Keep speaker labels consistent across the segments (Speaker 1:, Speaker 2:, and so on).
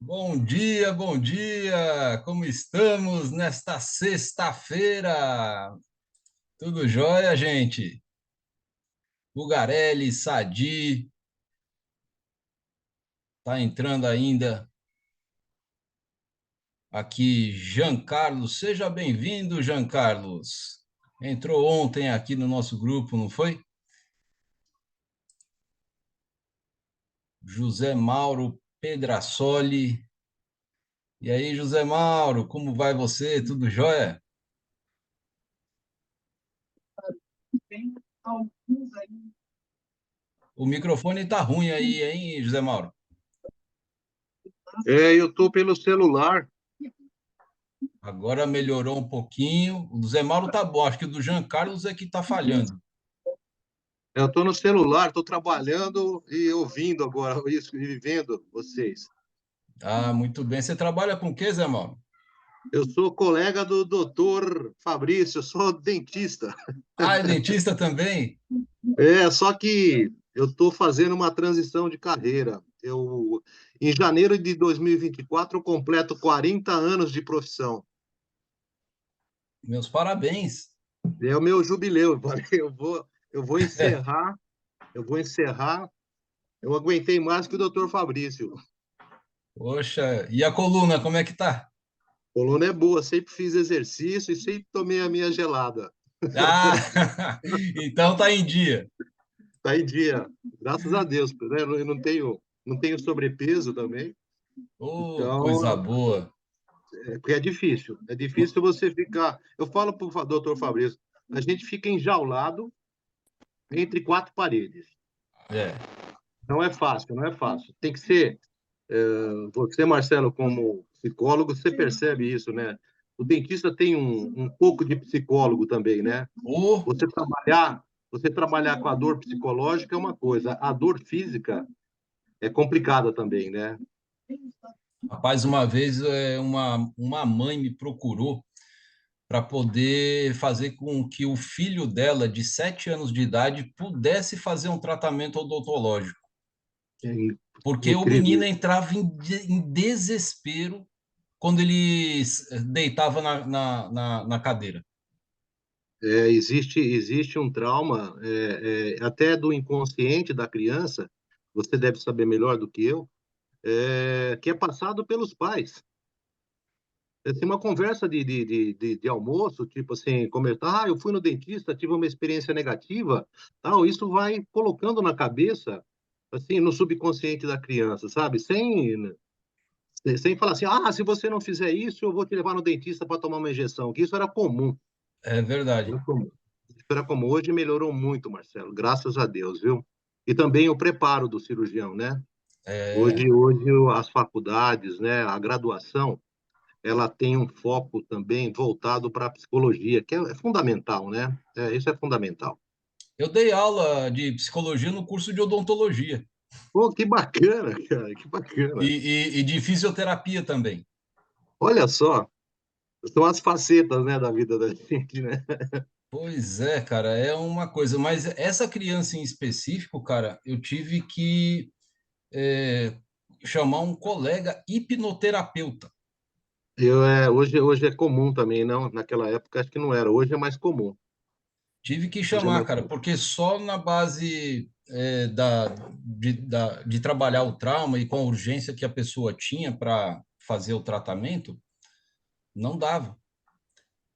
Speaker 1: Bom dia, bom dia! Como estamos nesta sexta-feira? Tudo jóia, gente? Bugarelli, Sadi, tá entrando ainda aqui, Jean Carlos. Seja bem-vindo, Jean Carlos. Entrou ontem aqui no nosso grupo, não foi? José Mauro Pedrasoli. E aí, José Mauro, como vai você? Tudo jóia?
Speaker 2: Tem alguns aí.
Speaker 1: O microfone tá ruim aí, hein, José Mauro?
Speaker 2: Eu tô pelo celular.
Speaker 1: Agora melhorou um pouquinho. O do Zé Mauro tá bom. Acho que o do Jean Carlos é que tá falhando.
Speaker 2: Eu tô no celular, tô trabalhando e ouvindo agora isso e vendo vocês.
Speaker 1: Ah, muito bem. Você trabalha com o quê, Zé Mauro?
Speaker 2: Eu sou colega do doutor Fabrício, eu sou dentista.
Speaker 1: Ah, é dentista também?
Speaker 2: Só que eu tô fazendo uma transição de carreira. Em janeiro de 2024, eu completo 40 anos de profissão.
Speaker 1: Meus parabéns.
Speaker 2: É o meu jubileu. Eu falei, eu vou encerrar, eu vou encerrar. Eu aguentei mais que o doutor Fabrício.
Speaker 1: Poxa, e a coluna, como é que tá?
Speaker 2: Coluna é boa, sempre fiz exercício e sempre tomei a minha gelada.
Speaker 1: Ah, então tá em dia.
Speaker 2: Tá em dia, graças a Deus, né? Eu não tenho sobrepeso também,
Speaker 1: Oh, coisa
Speaker 2: então
Speaker 1: boa.
Speaker 2: porque é difícil. É difícil você ficar. Eu falo para o doutor Fabrício, a gente fica enjaulado entre quatro paredes.
Speaker 1: É,
Speaker 2: Não é fácil, não é fácil. Tem que ser. Você, Marcelo, como psicólogo, você percebe isso, né? O dentista tem um pouco de psicólogo também, né?
Speaker 1: oh,
Speaker 2: Você trabalhar, você trabalhar com a dor psicológica é uma coisa, a dor física é complicada também, né?
Speaker 1: rapaz, uma vez uma mãe me procurou para poder fazer com que o filho dela, de 7 anos de idade, pudesse fazer um tratamento odontológico.
Speaker 2: É
Speaker 1: Porque o menino
Speaker 2: incrível.
Speaker 1: entrava em desespero quando ele deitava na cadeira.
Speaker 2: Existe um trauma, até do inconsciente da criança, você deve saber melhor do que eu, que é passado pelos pais. Assim, uma conversa de almoço, tipo assim, comentar, eu fui no dentista, tive uma experiência negativa, tal, isso vai colocando na cabeça, assim, no subconsciente da criança, sabe? Sem falar assim, se você não fizer isso, eu vou te levar no dentista para tomar uma injeção, que isso era comum.
Speaker 1: É verdade.
Speaker 2: Era comum. Isso era comum. Hoje melhorou muito, Marcelo, graças a Deus, viu? E também o preparo do cirurgião, né?
Speaker 1: É,
Speaker 2: Hoje as faculdades, né, a graduação, ela tem um foco também voltado para a psicologia, que é fundamental, né? Isso é fundamental.
Speaker 1: eu dei aula de psicologia no curso de odontologia
Speaker 2: Pô, que bacana, cara, que bacana.
Speaker 1: e de fisioterapia também.
Speaker 2: Olha só, são as facetas, né, da vida da gente, né?
Speaker 1: Pois é, cara, é uma coisa. Mas essa criança em específico, cara, eu tive que é, chamar um colega hipnoterapeuta.
Speaker 2: Hoje é comum também, não? Naquela época acho que não era, hoje é mais comum.
Speaker 1: Tive que
Speaker 2: Hoje é
Speaker 1: chamar,
Speaker 2: mais
Speaker 1: cara,
Speaker 2: comum.
Speaker 1: porque só na base de trabalhar o trauma e com a urgência que a pessoa tinha para fazer o tratamento, não dava.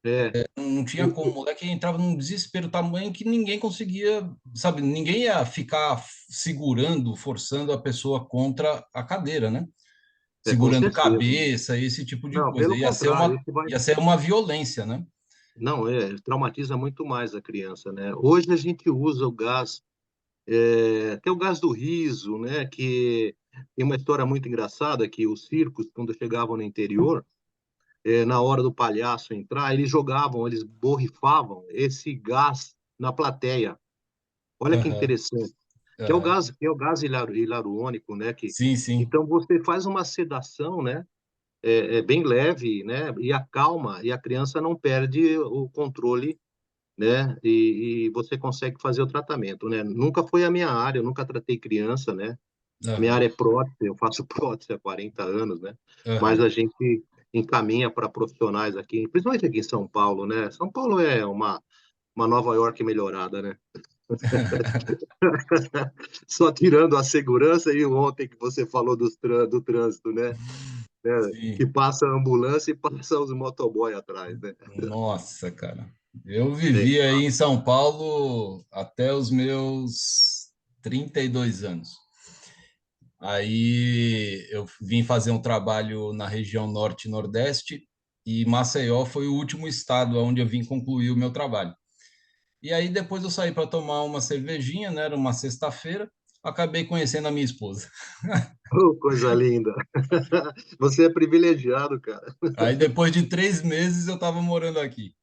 Speaker 2: É,
Speaker 1: Não tinha como. O moleque entrava num desespero tamanho que ninguém conseguia, sabe? Ninguém ia ficar segurando, forçando a pessoa contra a cadeira, né?
Speaker 2: com
Speaker 1: Segurando
Speaker 2: certeza.
Speaker 1: cabeça, esse tipo de
Speaker 2: Não,
Speaker 1: coisa.
Speaker 2: pelo contrário, isso vai.
Speaker 1: Ia ser uma violência, né?
Speaker 2: Não, traumatiza muito mais a criança, né? Hoje a gente usa o gás, que é o gás do riso, né? Que tem uma história muito engraçada que os circos, quando chegavam no interior, na hora do palhaço entrar, eles jogavam, eles borrifavam esse gás na plateia. Olha que
Speaker 1: Aham,
Speaker 2: interessante.
Speaker 1: aham.
Speaker 2: Que é o gás hilarônico, né?
Speaker 1: Sim, sim.
Speaker 2: Então você faz uma sedação, né? Bem leve, né? E acalma, e a criança não perde o controle, né? E você consegue fazer o tratamento, né? Nunca foi a minha área, eu nunca tratei criança, né? Minha
Speaker 1: Aham,
Speaker 2: área é prótese, eu faço prótese há 40 anos, né? Mas
Speaker 1: aham.
Speaker 2: a gente encaminha para profissionais aqui, principalmente aqui em São Paulo, né? São Paulo é uma Nova York melhorada, né? Só tirando a segurança e ontem que você falou do trânsito, né? Que
Speaker 1: Sim.
Speaker 2: passa a ambulância e passa os motoboy atrás, né?
Speaker 1: Nossa, cara. Eu
Speaker 2: Nem
Speaker 1: vivi aí
Speaker 2: fala.
Speaker 1: em São Paulo até os meus 32 anos. Aí eu vim fazer um trabalho na região norte e nordeste e Maceió foi o último estado onde eu vim concluir o meu trabalho. E aí depois eu saí para tomar uma cervejinha, né? Era uma sexta-feira, acabei conhecendo a minha esposa.
Speaker 2: Oh, coisa linda. Você é privilegiado, cara.
Speaker 1: Aí depois de 3 meses eu estava morando aqui.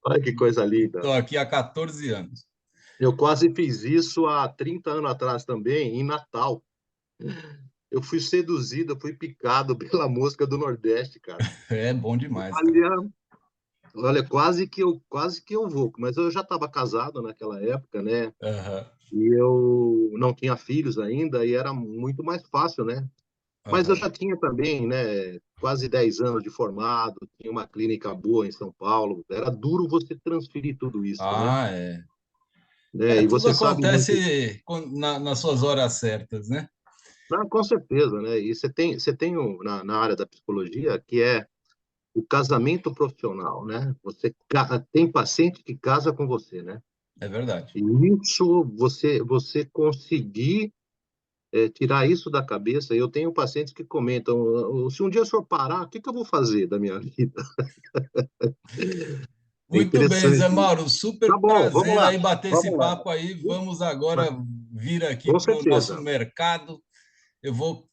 Speaker 2: Olha que coisa linda.
Speaker 1: Estou aqui há 14 anos.
Speaker 2: Eu quase fiz isso há 30 anos atrás também, em Natal. Eu fui seduzido, eu fui picado pela música do Nordeste, cara.
Speaker 1: É bom demais, cara.
Speaker 2: Olha, olha, quase que eu vou, mas eu já estava casado naquela época, né?
Speaker 1: Aham,
Speaker 2: E eu não tinha filhos ainda e era muito mais fácil, né? Mas eu
Speaker 1: aham.
Speaker 2: já tinha também, né, quase 10 anos de formado, tinha uma clínica boa em São Paulo. Era duro você transferir tudo isso, né?
Speaker 1: Ah, é.
Speaker 2: Né?
Speaker 1: É,
Speaker 2: E
Speaker 1: tudo
Speaker 2: você sabe muito.
Speaker 1: acontece nas suas horas certas, né?
Speaker 2: Não, com certeza, né? E você tem na área da psicologia que é o casamento profissional, né? Tem paciente que casa com você, né?
Speaker 1: É verdade.
Speaker 2: E isso, você conseguir tirar isso da cabeça. Eu tenho pacientes que comentam: se um dia o senhor parar, o que que eu vou fazer da minha vida? É
Speaker 1: Muito bem, Zé
Speaker 2: interessante.
Speaker 1: Mauro,
Speaker 2: Tá
Speaker 1: super
Speaker 2: bom, vamos
Speaker 1: prazer
Speaker 2: lá,
Speaker 1: aí bater esse
Speaker 2: vamos lá.
Speaker 1: papo aí. Vamos agora vir aqui
Speaker 2: Com
Speaker 1: para o nosso
Speaker 2: certeza.
Speaker 1: mercado. Eu vou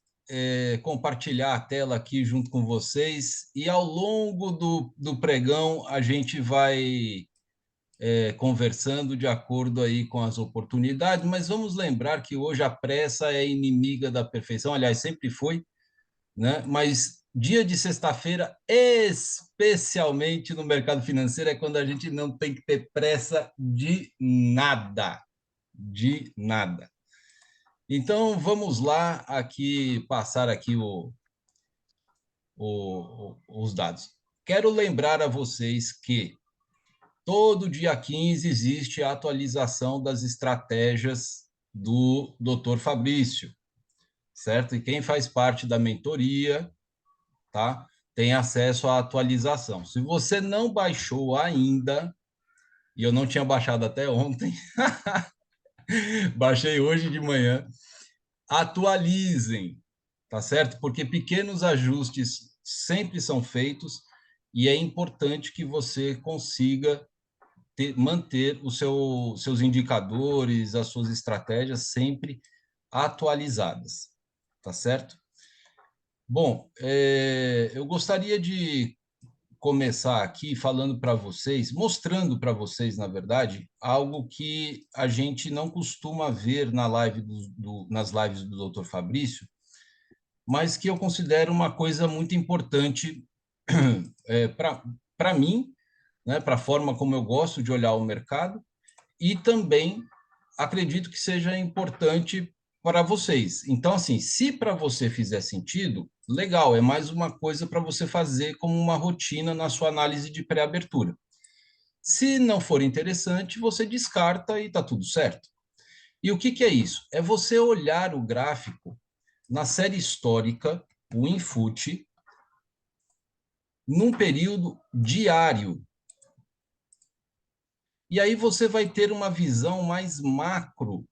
Speaker 1: compartilhar a tela aqui junto com vocês e ao longo do pregão a gente vai conversando de acordo aí com as oportunidades, mas vamos lembrar que hoje a pressa é inimiga da perfeição, aliás, sempre foi, né? Mas dia de sexta-feira, especialmente no mercado financeiro, é quando a gente não tem que ter pressa de nada, de nada. Então, vamos lá aqui passar aqui os dados. Quero lembrar a vocês que todo dia 15 existe a atualização das estratégias do Dr. Fabrício, certo? E quem faz parte da mentoria, tá? Tem acesso à atualização. Se você não baixou ainda, e eu não tinha baixado até ontem, baixei hoje de manhã, atualizem, tá certo? Porque pequenos ajustes sempre são feitos e é importante que você consiga manter seus indicadores, as suas estratégias sempre atualizadas, tá certo? Bom, eu gostaria de começar aqui falando para vocês, mostrando para vocês, na verdade, algo que a gente não costuma ver nas lives do Dr. Fabrício, mas que eu considero uma coisa muito importante para mim, né, para a forma como eu gosto de olhar o mercado, e também acredito que seja importante para vocês. Então, assim, se para você fizer sentido, legal, é mais uma coisa para você fazer como uma rotina na sua análise de pré-abertura. Se não for interessante, você descarta e está tudo certo. E o que, que é isso? É você olhar o gráfico na série histórica, o Infut, num período diário. E aí você vai ter uma visão mais macro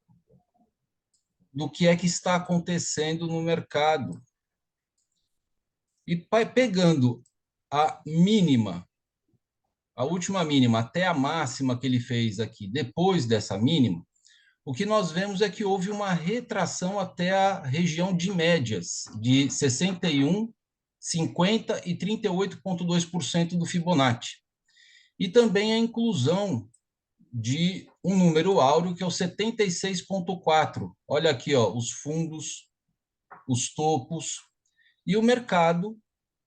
Speaker 1: do que é que está acontecendo no mercado. E pegando a mínima, a última mínima, até a máxima que ele fez aqui, depois dessa mínima, o que nós vemos é que houve uma retração até a região de médias, de 61, 50 e 38,2% do Fibonacci. E também a inclusão de um número áureo, que é o 76,4. Olha aqui, ó, os fundos, os topos, e o mercado,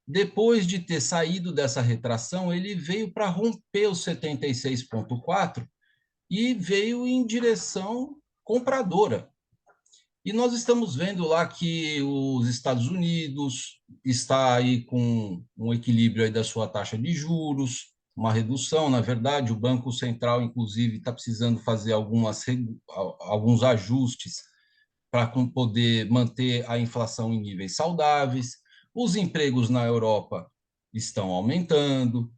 Speaker 1: depois de ter saído dessa retração, ele veio para romper os 76,4 e veio em direção compradora. E nós estamos vendo lá que os Estados Unidos está aí com um equilíbrio aí da sua taxa de juros, uma redução, na verdade, o Banco Central, inclusive, está precisando fazer alguns ajustes para poder manter a inflação em níveis saudáveis. Os empregos na Europa estão aumentando.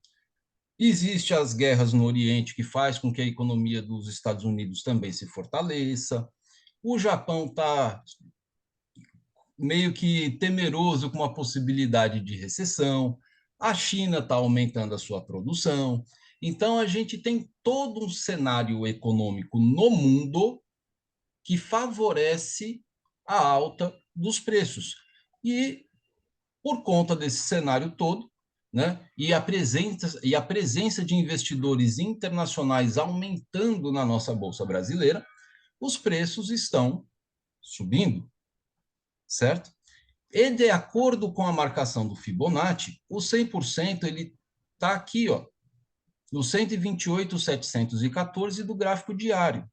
Speaker 1: Existem as guerras no Oriente que faz com que a economia dos Estados Unidos também se fortaleça. O Japão está meio que temeroso com a possibilidade de recessão. A China está aumentando a sua produção. Então, a gente tem todo um cenário econômico no mundo que favorece a alta dos preços. E, por conta desse cenário todo, né, e a presença de investidores internacionais aumentando na nossa Bolsa Brasileira, os preços estão subindo, certo? E, de acordo com a marcação do Fibonacci, o 100% ele está aqui, ó, no 128.714 do gráfico diário.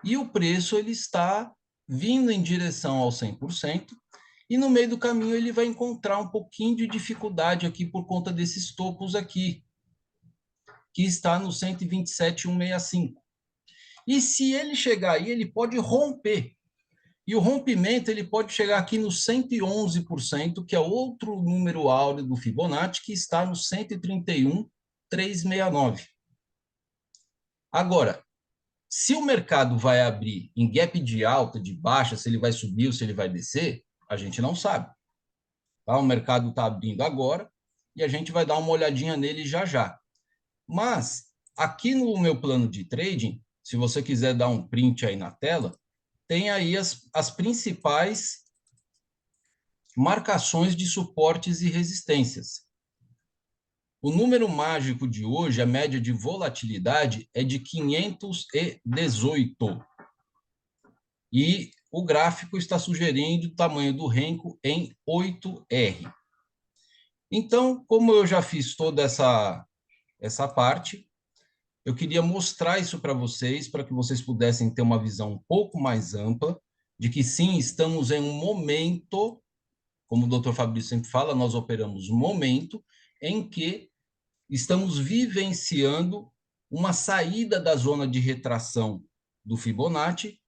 Speaker 1: E o preço ele está vindo em direção ao 100%, e no meio do caminho ele vai encontrar um pouquinho de dificuldade aqui por conta desses topos aqui, que está no 127.165. E se ele chegar aí, ele pode romper. E o rompimento ele pode chegar aqui no 111%, que é outro número áureo do Fibonacci, que está no 131.369. Agora, se o mercado vai abrir em gap de alta, de baixa, se ele vai subir ou se ele vai descer, a gente não sabe. Tá? O mercado está abrindo agora e a gente vai dar uma olhadinha nele já já. Mas, aqui no meu plano de trading, se você quiser dar um print aí na tela, tem aí as principais marcações de suportes e resistências. O número mágico de hoje, a média de volatilidade, é de 518. E o gráfico está sugerindo o tamanho do renco em 8R. Então, como eu já fiz toda essa parte, eu queria mostrar isso para que vocês pudessem ter uma visão um pouco mais ampla de que sim, estamos em um momento, como o Dr. Fabrício sempre fala, nós operamos um momento em que estamos vivenciando uma saída da zona de retração do Fibonacci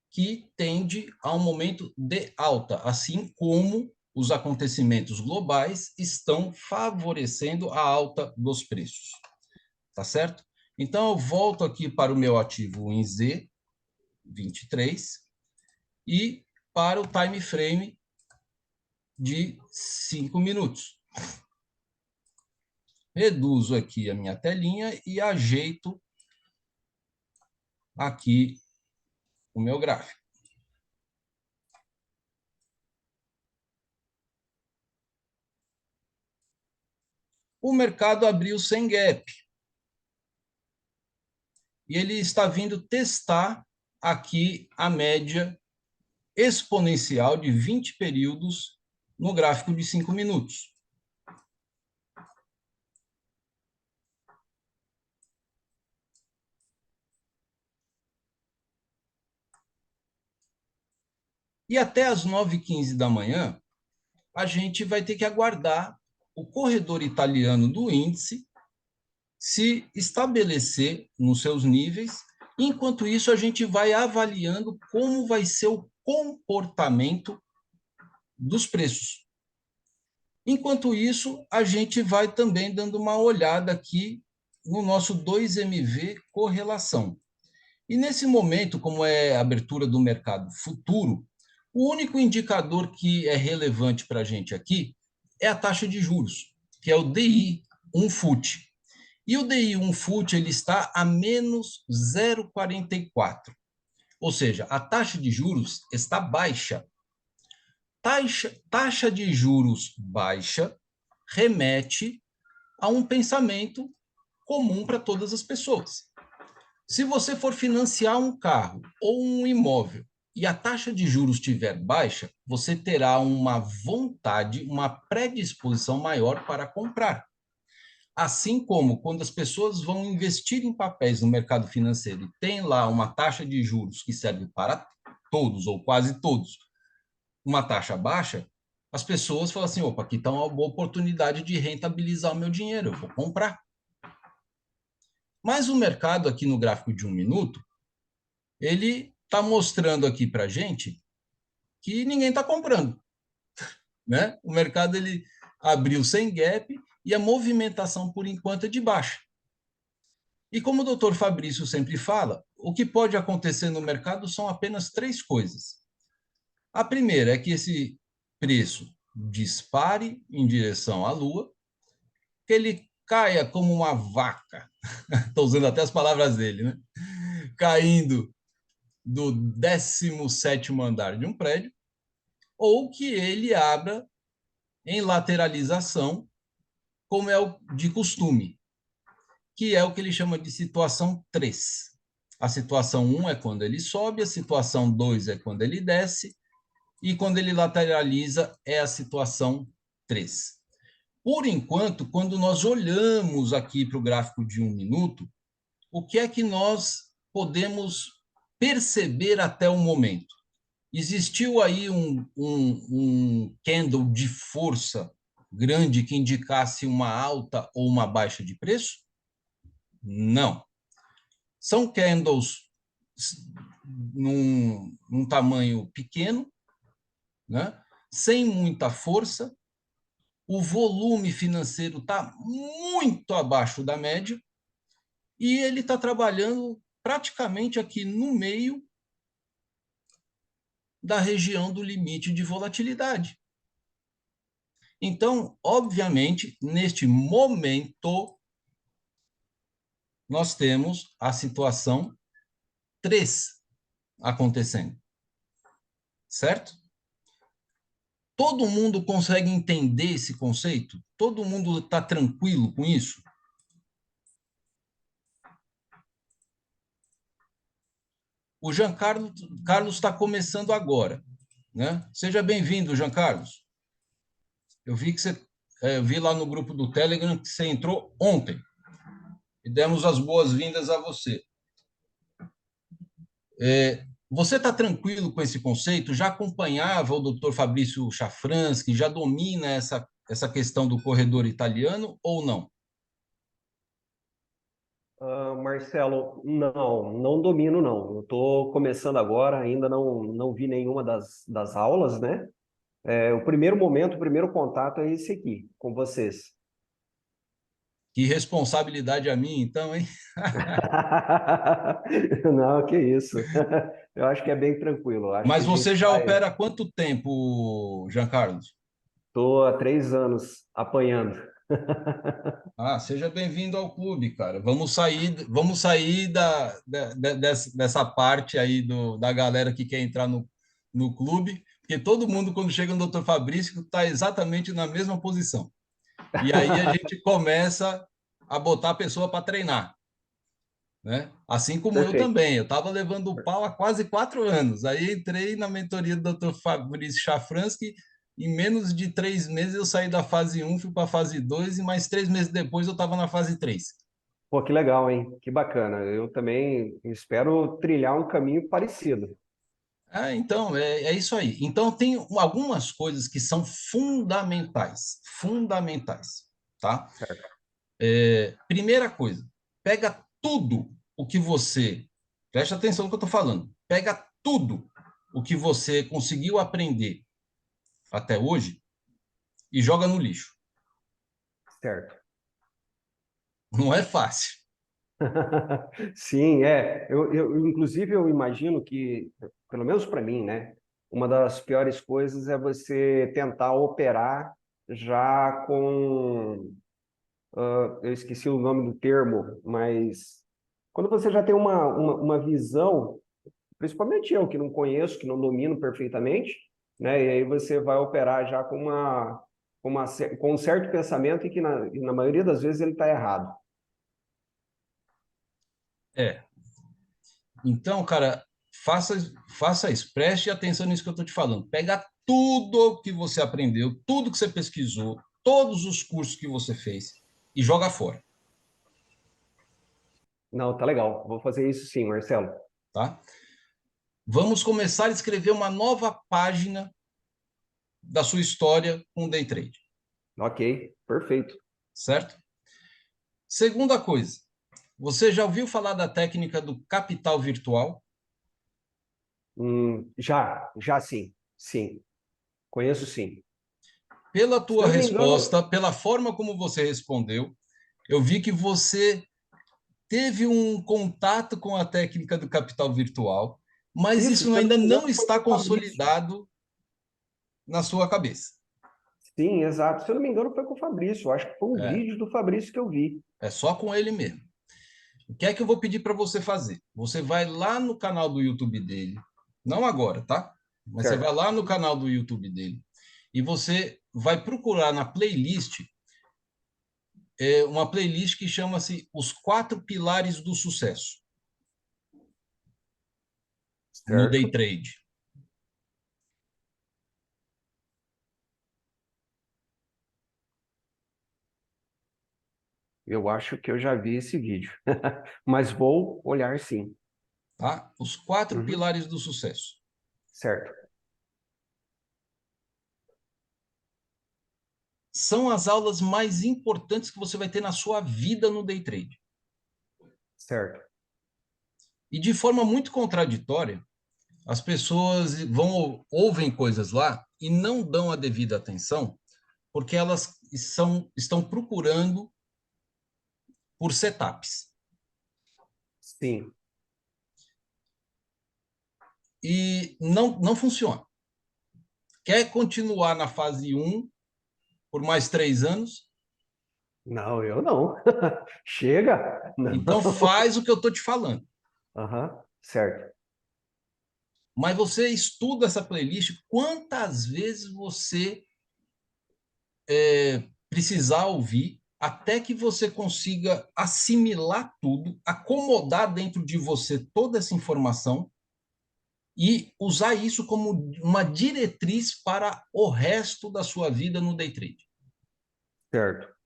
Speaker 1: que tende a um momento de alta, assim como os acontecimentos globais estão favorecendo a alta dos preços. Tá certo? Então, eu volto aqui para o meu ativo em Z23 e para o time frame de 5 minutos. Reduzo aqui a minha telinha e ajeito aqui o meu gráfico. O mercado abriu sem gap. E ele está vindo testar aqui a média exponencial de 20 períodos no gráfico de 5 minutos. E até às 9h15 da manhã, a gente vai ter que aguardar o corredor italiano do índice se estabelecer nos seus níveis. Enquanto isso, a gente vai avaliando como vai ser o comportamento dos preços. Enquanto isso, a gente vai também dando uma olhada aqui no nosso 2MV correlação. E nesse momento, como é a abertura do mercado futuro, o único indicador que é relevante para a gente aqui é a taxa de juros, que é o DI 1FUT. E o DI 1FUT ele está a menos 0,44. Ou seja, a taxa de juros está baixa. Taxa de juros baixa remete a um pensamento comum para todas as pessoas. Se você for financiar um carro ou um imóvel e a taxa de juros estiver baixa, você terá uma vontade, uma predisposição maior para comprar. Assim como quando as pessoas vão investir em papéis no mercado financeiro e tem lá uma taxa de juros que serve para todos ou quase todos, uma taxa baixa, as pessoas falam assim, opa, aqui está uma boa oportunidade de rentabilizar o meu dinheiro, eu vou comprar. Mas o mercado aqui no gráfico de 1 minuto, ele está mostrando aqui para a gente que ninguém está comprando, né? O mercado ele abriu sem gap e a movimentação, por enquanto, é de baixa. E como o doutor Fabrício sempre fala, o que pode acontecer no mercado são apenas três coisas. A primeira é que esse preço dispare em direção à Lua, que ele caia como uma vaca, estou usando até as palavras dele, né? Caindo do 17º andar de um prédio, ou que ele abra em lateralização, como é o de costume, que é o que ele chama de situação 3. A situação 1 é quando ele sobe, a situação 2 é quando ele desce, e quando ele lateraliza é a situação 3. Por enquanto, quando nós olhamos aqui para o gráfico de 1 minuto, o que é que nós podemos perceber até o momento? Existiu aí um candle de força grande que indicasse uma alta ou uma baixa de preço? Não. São candles num tamanho pequeno, né? Sem muita força, o volume financeiro está muito abaixo da média e ele está trabalhando praticamente aqui no meio da região do limite de volatilidade. Então, obviamente, neste momento, nós temos a situação 3 acontecendo, certo? Todo mundo consegue entender esse conceito? Todo mundo está tranquilo com isso? O Jean Carlos está começando agora, né? Seja bem-vindo, Jean Carlos. Eu vi que você, eu vi lá no grupo do Telegram que você entrou ontem e demos as boas-vindas a você. Você está tranquilo com esse conceito? Já acompanhava o doutor Fabrício Chafransky, já domina essa questão do corredor italiano ou não?
Speaker 3: Marcelo, não domino, não. Eu estou começando agora, ainda não vi nenhuma das aulas, né? O primeiro momento, o primeiro contato é esse aqui, com vocês.
Speaker 1: Que responsabilidade a mim, então, hein?
Speaker 3: Não, que isso. Eu acho que é bem tranquilo. Eu acho que
Speaker 1: Mas
Speaker 3: a gente
Speaker 1: você já
Speaker 3: vai.
Speaker 1: opera há quanto tempo, Jean Carlos?
Speaker 3: Estou há 3 anos apanhando.
Speaker 1: Ah, seja bem-vindo ao clube, cara. Vamos sair dessa parte aí da galera que quer entrar no clube, porque todo mundo, quando chega no doutor Fabrício, está exatamente na mesma posição. E aí a gente começa a botar a pessoa para treinar, né? Assim como eu
Speaker 3: Perfeito.
Speaker 1: também. Eu estava levando o pau há quase 4 anos. Aí entrei na mentoria do doutor Fabrício Chafransky. Em menos de 3 meses eu saí da fase 1, fui para a fase 2 e mais 3 meses depois eu estava na fase 3.
Speaker 3: Pô, que legal, hein? Que bacana. Eu também espero trilhar um caminho parecido.
Speaker 1: Ah, então, é isso aí. Então, tem algumas coisas que são fundamentais. Fundamentais, tá?
Speaker 3: Certo.
Speaker 1: Primeira coisa, pega tudo o que você... Preste atenção no que eu estou falando. Pega tudo o que você conseguiu aprender até hoje e joga no lixo.
Speaker 3: Certo.
Speaker 1: Não é fácil.
Speaker 3: Sim, inclusive, eu imagino que, pelo menos para mim, né, uma das piores coisas é você tentar operar já com, eu esqueci o nome do termo, mas quando você já tem uma visão, principalmente eu que não conheço, que não domino perfeitamente, né, e aí você vai operar já com um certo pensamento e que na maioria das vezes ele está errado.
Speaker 1: É. Então, cara, faça isso. Preste atenção nisso que eu estou te falando. Pega tudo que você aprendeu, tudo que você pesquisou, todos os cursos que você fez e joga fora,
Speaker 3: Não, tá legal. Vou fazer isso sim, Marcelo.
Speaker 1: tá? Vamos começar a escrever uma nova página da sua história com o day trade,
Speaker 3: Ok, perfeito.
Speaker 1: certo? Segunda coisa, você já ouviu falar da técnica do capital virtual?
Speaker 3: Já sim, sim, conheço sim.
Speaker 1: Pela
Speaker 3: Se
Speaker 1: tua
Speaker 3: eu não me engano,
Speaker 1: resposta, pela forma como você respondeu, eu vi que você teve um contato com a técnica do capital virtual, mas
Speaker 3: isso,
Speaker 1: isso
Speaker 3: se eu não
Speaker 1: ainda
Speaker 3: me
Speaker 1: não
Speaker 3: engano, foi
Speaker 1: está
Speaker 3: com o Fabrício.
Speaker 1: consolidado na sua cabeça.
Speaker 3: Sim, exato. Se eu não me engano, foi com o Fabrício. Eu acho que foi um
Speaker 1: É,
Speaker 3: vídeo do Fabrício que eu vi.
Speaker 1: é só com ele mesmo. O que é que eu vou pedir para você fazer? Você vai lá no canal do YouTube dele, não agora, tá? Mas você vai
Speaker 3: Certo,
Speaker 1: lá no canal do YouTube dele e você vai procurar na playlist uma playlist que chama-se Os Quatro Pilares do Sucesso no Day
Speaker 3: certo.
Speaker 1: Trade.
Speaker 3: Eu acho que eu já vi esse vídeo. Mas vou olhar sim.
Speaker 1: Tá? Os Quatro
Speaker 3: Uhum,
Speaker 1: Pilares do Sucesso.
Speaker 3: certo,
Speaker 1: São as aulas mais importantes que você vai ter na sua vida no Day Trade.
Speaker 3: certo.
Speaker 1: E de forma muito contraditória, as pessoas ouvem coisas lá e não dão a devida atenção porque elas estão procurando por setups.
Speaker 3: Sim.
Speaker 1: E não funciona. Quer continuar na fase um por mais 3 anos?
Speaker 3: Não, eu não. Chega?
Speaker 1: Então
Speaker 3: Não.
Speaker 1: faz o que eu estou te falando.
Speaker 3: Aham, certo.
Speaker 1: Mas você estuda essa playlist quantas vezes você precisar ouvir até que você consiga assimilar tudo, acomodar dentro de você toda essa informação e usar isso como uma diretriz para o resto da sua vida no day trade.
Speaker 3: Certo.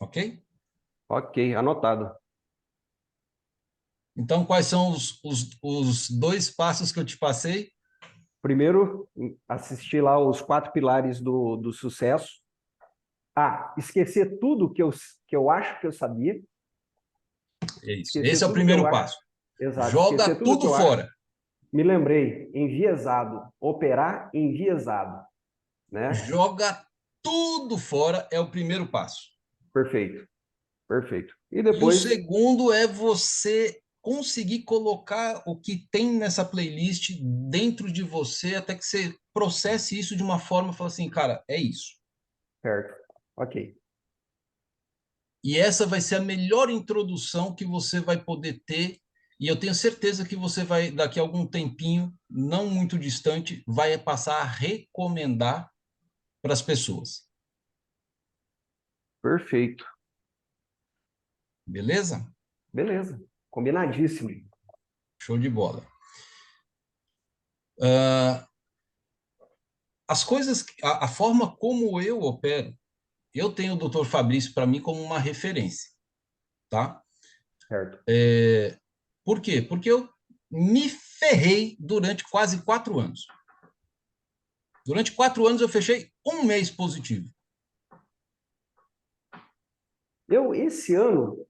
Speaker 1: Ok?
Speaker 3: Ok, anotado.
Speaker 1: Então, quais são os dois passos que eu te passei?
Speaker 3: Primeiro, assistir lá os quatro pilares do sucesso. Ah, esquecer tudo que eu acho que eu sabia.
Speaker 1: É isso.
Speaker 3: Esquecer
Speaker 1: Esse é o
Speaker 3: tudo que eu
Speaker 1: primeiro
Speaker 3: acho.
Speaker 1: passo.
Speaker 3: Exato,
Speaker 1: Joga
Speaker 3: esquecer tudo que
Speaker 1: tudo
Speaker 3: eu acho.
Speaker 1: fora.
Speaker 3: Me lembrei, enviesado, operar enviesado, né?
Speaker 1: Joga tudo fora é o primeiro passo.
Speaker 3: Perfeito, perfeito. E
Speaker 1: E o
Speaker 3: depois,
Speaker 1: segundo é você conseguir colocar o que tem nessa playlist dentro de você até que você processe isso de uma forma e fala assim, cara, é isso.
Speaker 3: certo, ok,
Speaker 1: E essa vai ser a melhor introdução que você vai poder ter. E eu tenho certeza que você vai, daqui a algum tempinho, não muito distante, vai passar a recomendar para as pessoas.
Speaker 3: perfeito.
Speaker 1: Beleza?
Speaker 3: Beleza, combinadíssimo.
Speaker 1: Show de bola. Uh, as coisas, a forma como eu opero, eu tenho o Dr. Fabrício para mim como uma referência, tá?
Speaker 3: Certo.
Speaker 1: Por quê? Porque eu me ferrei durante quase 4 anos. Durante 4 anos eu fechei um mês positivo.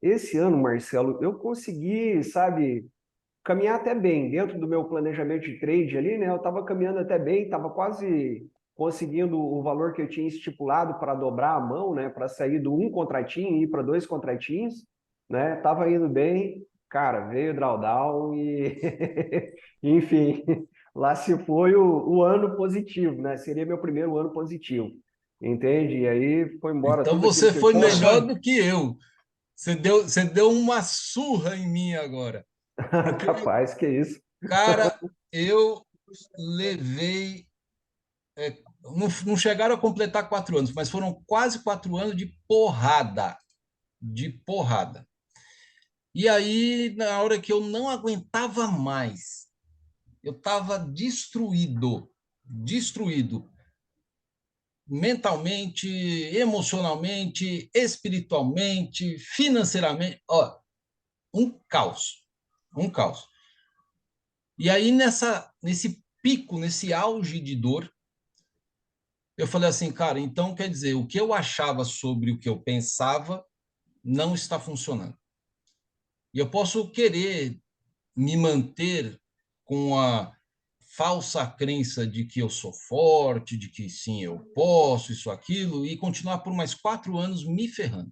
Speaker 3: Esse ano, Marcelo, eu consegui, sabe, caminhar até bem dentro do meu planejamento de trade ali, né? Eu estava caminhando até bem, estava quase conseguindo o valor que eu tinha estipulado para dobrar a mão, né? Para sair do um contratinho e ir para dois contratinhos, né? Tava indo bem, cara, veio o drawdown e, enfim, lá se foi o ano positivo, né? Seria meu primeiro ano positivo, entende? E aí foi embora
Speaker 1: Então
Speaker 3: tudo aquilo
Speaker 1: você
Speaker 3: que eu
Speaker 1: foi
Speaker 3: tinha.
Speaker 1: melhor do que eu. Você deu uma surra em mim agora. Porque,
Speaker 3: Capaz, que isso.
Speaker 1: cara, eu levei. Não chegaram a completar 4 anos, mas foram quase 4 anos de porrada. De porrada. E aí, na hora que eu não aguentava mais, eu estava destruído. Destruído. mentalmente, emocionalmente, espiritualmente, financeiramente, ó, um caos, um caos. E aí nesse pico, nesse auge de dor, eu falei assim, cara, então quer dizer, o que eu achava sobre o que eu pensava não está funcionando. E eu posso querer me manter com a falsa crença de que eu sou forte, de que sim, eu posso, isso, aquilo, e continuar por mais 4 anos me ferrando.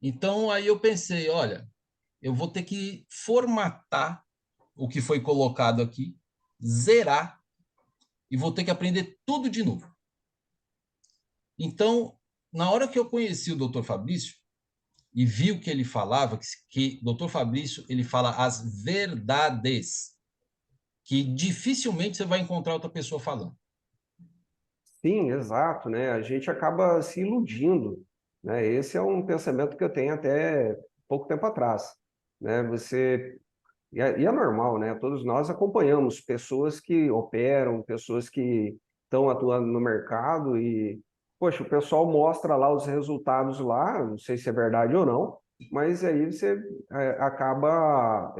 Speaker 1: Então, aí eu pensei, olha, eu vou ter que formatar o que foi colocado aqui, zerar, e vou ter que aprender tudo de novo. Então, na hora que eu conheci o Dr. Fabrício, e vi o que ele falava, que o Dr. Fabrício, ele fala as verdades, que dificilmente você vai encontrar outra pessoa falando.
Speaker 3: Sim, exato, né? A gente acaba se iludindo, né? Esse é um pensamento que eu tenho até pouco tempo atrás, né? E é normal, né? Todos nós acompanhamos pessoas que operam, pessoas que estão atuando no mercado e, poxa, o pessoal mostra lá os resultados lá, não sei se é verdade ou não, mas aí você acaba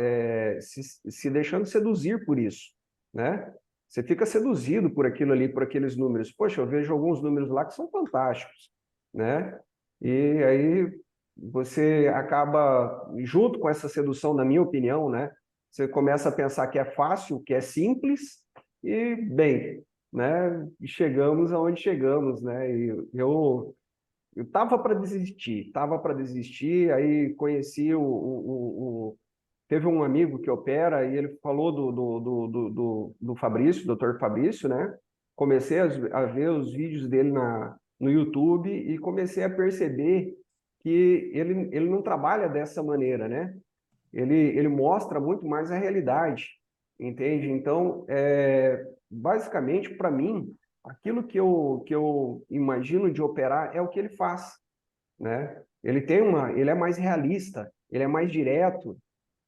Speaker 3: se deixando seduzir por isso, né? Você fica seduzido por aquilo ali, por aqueles números. Poxa, eu vejo alguns números lá que são fantásticos, né? E aí você acaba, junto com essa sedução, na minha opinião, né? Você começa a pensar que é fácil, que é simples, e, bem, né? E chegamos aonde chegamos, né? E eu tava para desistir, aí conheci teve um amigo que opera e ele falou do Fabrício, doutor Fabrício, né? Comecei a ver os vídeos dele no YouTube e comecei a perceber que ele não trabalha dessa maneira, né? Ele mostra muito mais a realidade, entende? Então, basicamente, para mim, aquilo que eu imagino de operar é o que ele faz, né? Ele é mais realista, ele é mais direto,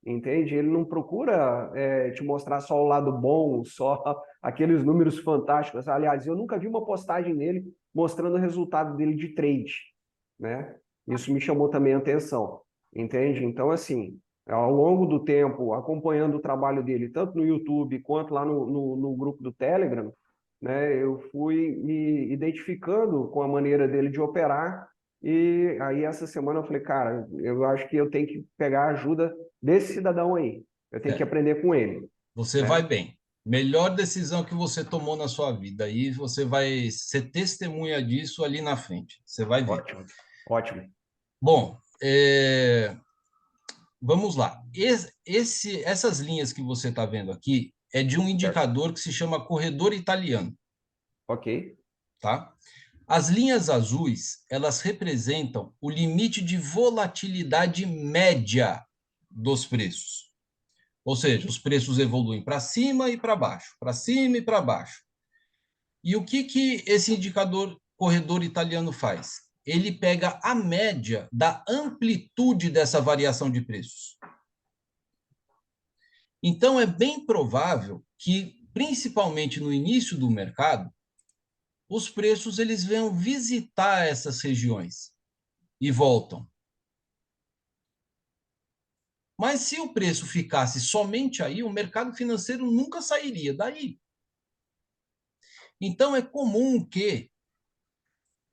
Speaker 3: entende? Ele não procura te mostrar só o lado bom, só aqueles números fantásticos. Aliás, eu nunca vi uma postagem dele mostrando o resultado dele de trade, né? Isso me chamou também a atenção, entende? Então, assim, ao longo do tempo, acompanhando o trabalho dele, tanto no YouTube quanto lá no grupo do Telegram, né, eu fui me identificando com a maneira dele de operar e aí essa semana eu falei, cara, eu acho que eu tenho que pegar a ajuda desse cidadão aí. Eu tenho que
Speaker 1: É,
Speaker 3: aprender com ele,
Speaker 1: você vai
Speaker 3: né?
Speaker 1: bem. Melhor decisão que você tomou na sua vida. Aí você vai ser testemunha disso ali na frente. Você vai ver.
Speaker 3: Ótimo, ótimo.
Speaker 1: Bom, vamos lá. Essas linhas que você está vendo aqui é de um
Speaker 3: Certo.
Speaker 1: indicador que se chama corredor italiano,
Speaker 3: Ok,
Speaker 1: tá? As linhas azuis, elas representam o limite de volatilidade média dos preços. Ou seja, os preços evoluem para cima e para baixo, para cima e para baixo. E o que esse indicador corredor italiano faz? Ele pega a média da amplitude dessa variação de preços. Então, é bem provável que, principalmente no início do mercado, os preços eles venham visitar essas regiões e voltam. Mas se o preço ficasse somente aí, o mercado financeiro nunca sairia daí. Então, é comum que,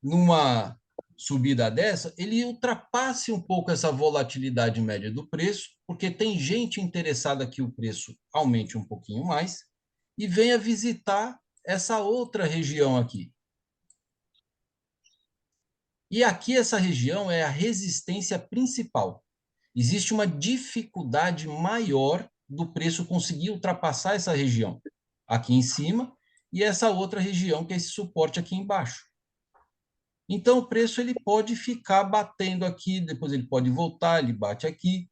Speaker 1: numa subida dessa, ele ultrapasse um pouco essa volatilidade média do preço, porque tem gente interessada que o preço aumente um pouquinho mais e venha visitar essa outra região aqui. E aqui essa região é a resistência principal. Existe uma dificuldade maior do preço conseguir ultrapassar essa região aqui em cima e essa outra região que é esse suporte aqui embaixo. Então o preço ele pode ficar batendo aqui, depois ele pode voltar, ele bate aqui.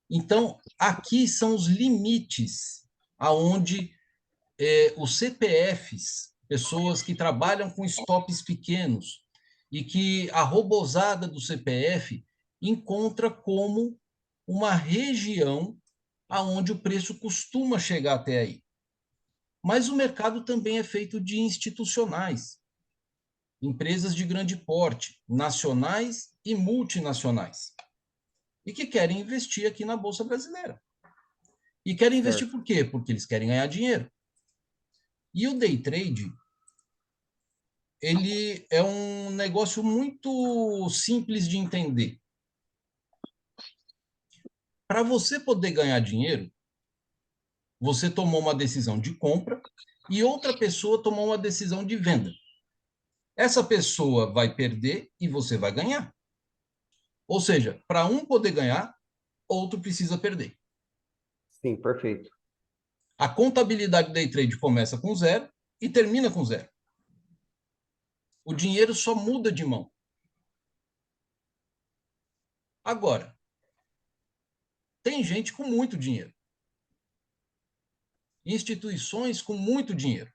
Speaker 1: Então aqui são os limites aonde os CPFs, pessoas que trabalham com estoques pequenos e que a robozada do CPF encontra como uma região aonde o preço costuma chegar até aí. Mas o mercado também é feito de institucionais, empresas de grande porte, nacionais e multinacionais, e que querem investir aqui na Bolsa Brasileira. E querem investir
Speaker 3: Certo.
Speaker 1: por quê? Porque eles querem ganhar dinheiro. E o day trade, ele é um negócio muito simples de entender. Para você poder ganhar dinheiro, você tomou uma decisão de compra e outra pessoa tomou uma decisão de venda. Essa pessoa vai perder e você vai ganhar. Ou seja, para um poder ganhar, outro precisa perder.
Speaker 3: Sim, perfeito.
Speaker 1: A contabilidade day trade começa com zero e termina com zero. O dinheiro só muda de mão. Agora, tem gente com muito dinheiro. Instituições com muito dinheiro.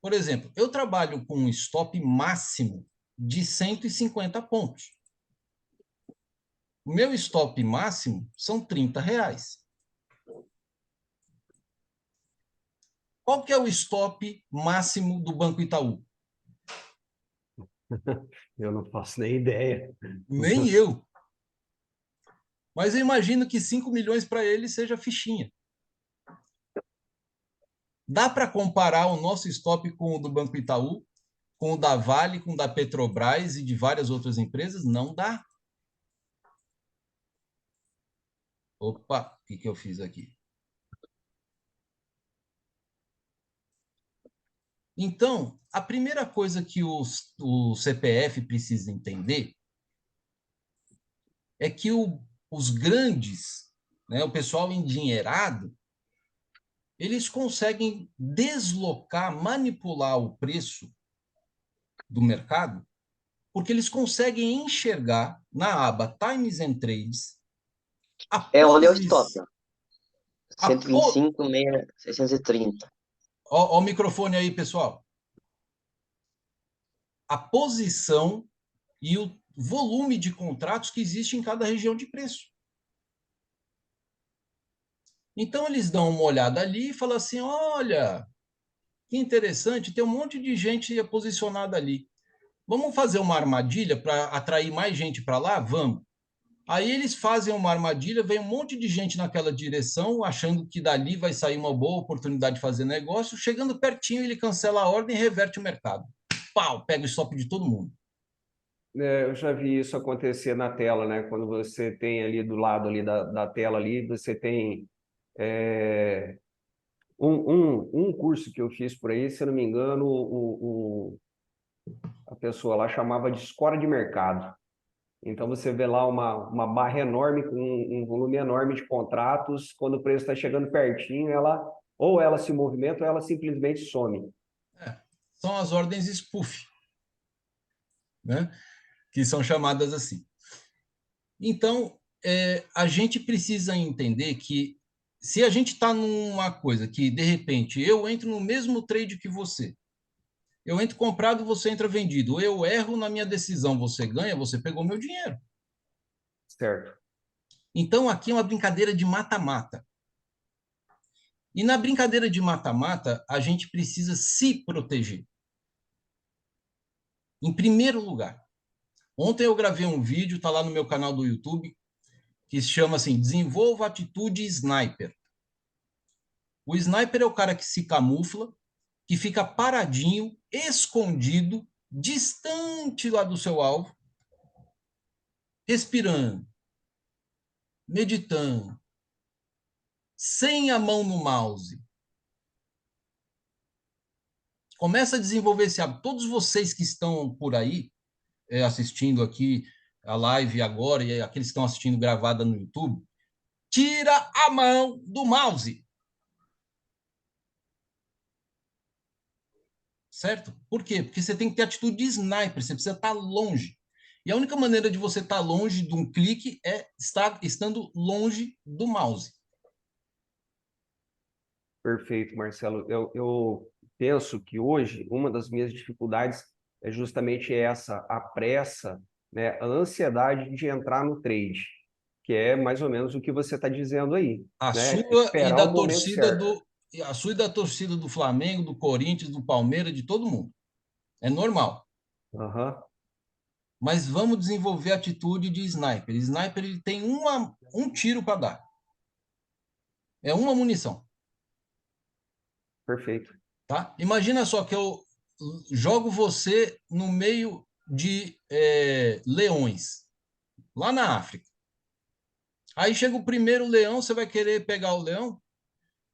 Speaker 1: Por exemplo, eu trabalho com um stop máximo de 150 pontos. O meu stop máximo são R$ 30. Qual que é o stop máximo do Banco Itaú?
Speaker 3: Eu não faço nem ideia.
Speaker 1: Nem eu. Mas eu imagino que 5 milhões para ele seja fichinha. Dá para comparar o nosso stop com o do Banco Itaú, com o da Vale, com o da Petrobras e de várias outras empresas? Não dá. Opa, o que eu fiz aqui? Então, a primeira coisa que o CPF precisa entender é que os grandes, né, o pessoal endinheirado, eles conseguem deslocar, manipular o preço do mercado, porque eles conseguem enxergar na aba Times and Trades
Speaker 4: É onde é o stop, ó.
Speaker 1: a po...
Speaker 4: 125, 630.
Speaker 1: Ó, o microfone aí, pessoal. A posição e o volume de contratos que existe em cada região de preço. Então, eles dão uma olhada ali e falam assim, olha, que interessante, tem um monte de gente posicionada ali. Vamos fazer uma armadilha para atrair mais gente para lá? Vamos. Aí eles fazem uma armadilha, vem um monte de gente naquela direção, achando que dali vai sair uma boa oportunidade de fazer negócio. Chegando pertinho, ele cancela a ordem e reverte o mercado. Pau, pega o stop de todo mundo.
Speaker 3: Eu já vi isso acontecer na tela, né? Quando você tem ali do lado ali da tela ali, você tem um curso que eu fiz por aí, se eu não me engano, a pessoa lá chamava de escora de mercado. Então você vê lá uma barra enorme com um volume enorme de contratos, quando o preço está chegando pertinho, ou ela se movimenta ou ela simplesmente some.
Speaker 1: São as ordens spoof, né? Que são chamadas assim. Então, a gente precisa entender que se a gente está numa coisa que, de repente, eu entro no mesmo trade que você, eu entro comprado, você entra vendido, eu erro na minha decisão, você ganha, você pegou meu dinheiro.
Speaker 3: Certo.
Speaker 1: Então, aqui é uma brincadeira de mata-mata. E na brincadeira de mata-mata, a gente precisa se proteger. Em primeiro lugar, ontem eu gravei um vídeo, está lá no meu canal do YouTube, que se chama assim, Desenvolva Atitude Sniper. O sniper é o cara que se camufla, que fica paradinho, escondido, distante lá do seu alvo, respirando, meditando, sem a mão no mouse. Começa a desenvolver esse hábito. Todos vocês que estão por aí, assistindo aqui a live agora, e aqueles que estão assistindo gravada no YouTube, tira a mão do mouse. Certo? Por quê? Porque você tem que ter atitude de sniper, você precisa estar longe. E a única maneira de você estar longe de um clique é estando longe do mouse.
Speaker 3: Perfeito, Marcelo. Eu penso que hoje uma das minhas dificuldades é justamente essa, a pressa, né, a ansiedade de entrar no trade, que é mais ou menos o que você está dizendo aí,
Speaker 1: A
Speaker 3: né?
Speaker 1: sua e
Speaker 3: Esperar
Speaker 1: da
Speaker 3: o momento
Speaker 1: torcida
Speaker 3: certo.
Speaker 1: a sua e da torcida do Flamengo, do Corinthians, do Palmeiras, de todo mundo. É normal.
Speaker 3: Aham.
Speaker 1: Mas vamos desenvolver a atitude de sniper. Sniper ele tem um tiro para dar. É uma munição.
Speaker 3: Perfeito.
Speaker 1: Tá? Imagina só que eu jogo você no meio de leões, lá na África. Aí chega o primeiro leão, você vai querer pegar o leão?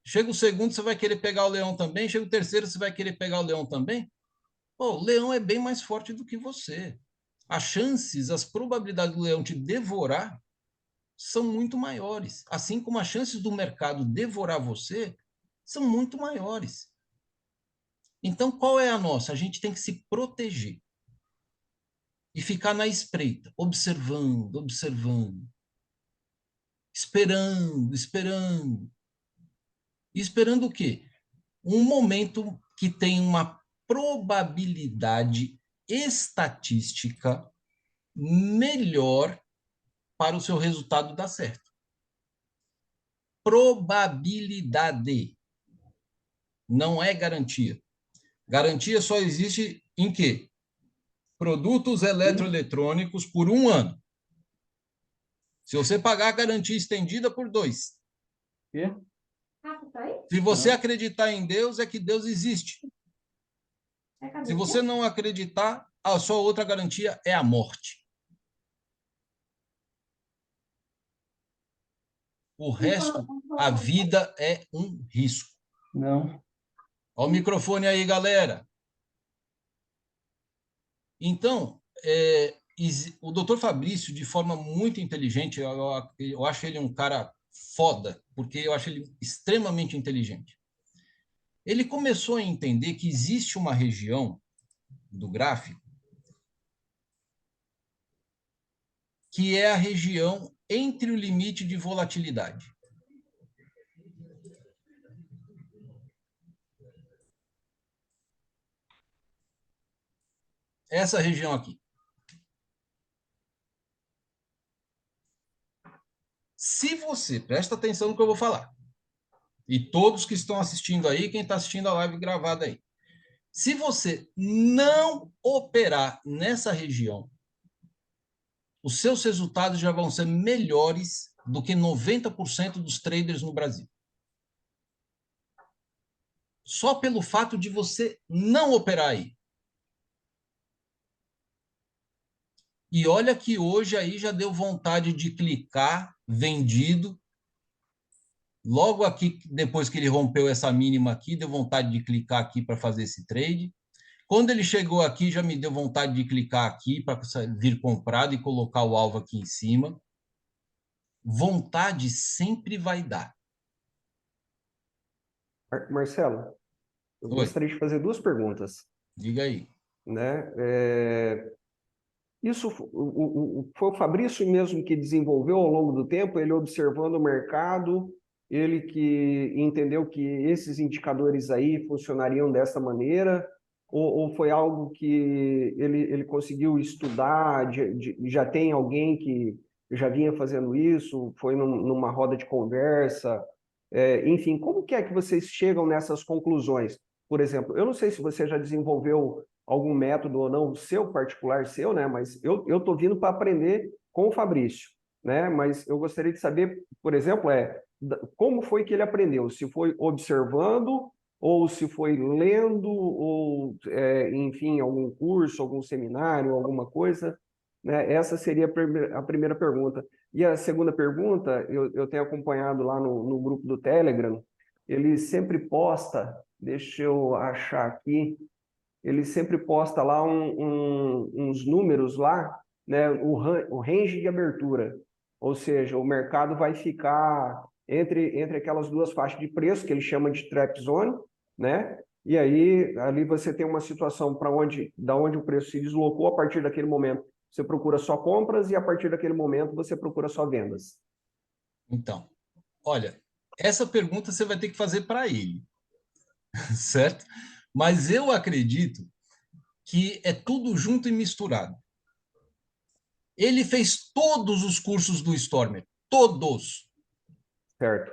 Speaker 1: Chega o segundo, você vai querer pegar o leão também? Chega o terceiro, você vai querer pegar o leão também? Pô, o leão é bem mais forte do que você. As chances, as probabilidades do leão te devorar são muito maiores. Assim como as chances do mercado devorar você são muito maiores. Então, qual é a nossa? A gente tem que se proteger e ficar na espreita, observando, observando, esperando, esperando. E esperando o quê? Um momento que tem uma probabilidade estatística melhor para o seu resultado dar certo. Probabilidade. Não é garantia. Garantia só existe em quê? Produtos eletroeletrônicos por 1 ano. Se você pagar a garantia estendida por 2.
Speaker 3: E?
Speaker 1: Se você acreditar em Deus, é que Deus existe. Se você não acreditar, a sua outra garantia é a morte. O resto, a vida é um risco.
Speaker 5: Não.
Speaker 1: Olha o microfone aí, galera. Então, o doutor Fabrício, de forma muito inteligente, eu acho ele um cara foda, porque eu acho ele extremamente inteligente. Ele começou a entender que existe uma região do gráfico que é a região entre o limite de volatilidade. Essa região aqui. Se você, presta atenção no que eu vou falar, e todos que estão assistindo aí, quem está assistindo a live gravada aí, se você não operar nessa região, os seus resultados já vão ser melhores do que 90% dos traders no Brasil. Só pelo fato de você não operar aí. E olha que hoje aí já deu vontade de clicar, vendido. Logo aqui, depois que ele rompeu essa mínima aqui, deu vontade de clicar aqui para fazer esse trade. Quando ele chegou aqui, já me deu vontade de clicar aqui para vir comprado e colocar o alvo aqui em cima. Vontade sempre vai dar.
Speaker 3: Marcelo, eu
Speaker 1: Oi,
Speaker 3: gostaria de fazer duas perguntas,
Speaker 1: diga aí.
Speaker 3: né? Isso foi o Fabrício mesmo que desenvolveu ao longo do tempo, ele observando o mercado, ele que entendeu que esses indicadores aí funcionariam dessa maneira, ou foi algo que ele conseguiu estudar, já tem alguém que já vinha fazendo isso, foi numa roda de conversa, enfim, como que é que vocês chegam nessas conclusões? Por exemplo, eu não sei se você já desenvolveu algum método ou não, seu particular, seu, né? Mas eu estou vindo para aprender com o Fabrício, né? Mas eu gostaria de saber, por exemplo, como foi que ele aprendeu? Se foi observando, ou se foi lendo, ou, enfim, algum curso, algum seminário, alguma coisa, né? Essa seria a primeira pergunta. E a segunda pergunta, eu tenho acompanhado lá no grupo do Telegram, ele sempre posta, deixa eu achar aqui, ele sempre posta lá uns números lá, né, o range de abertura, ou seja, o mercado vai ficar entre aquelas duas faixas de preço que ele chama de trap zone, né? E aí ali você tem uma situação da onde o preço se deslocou, a partir daquele momento você procura só compras e a partir daquele momento você procura só vendas.
Speaker 1: Então, olha, essa pergunta você vai ter que fazer para ele, certo? Mas eu acredito que é tudo junto e misturado. Ele fez todos os cursos do Stormer, todos.
Speaker 3: Certo.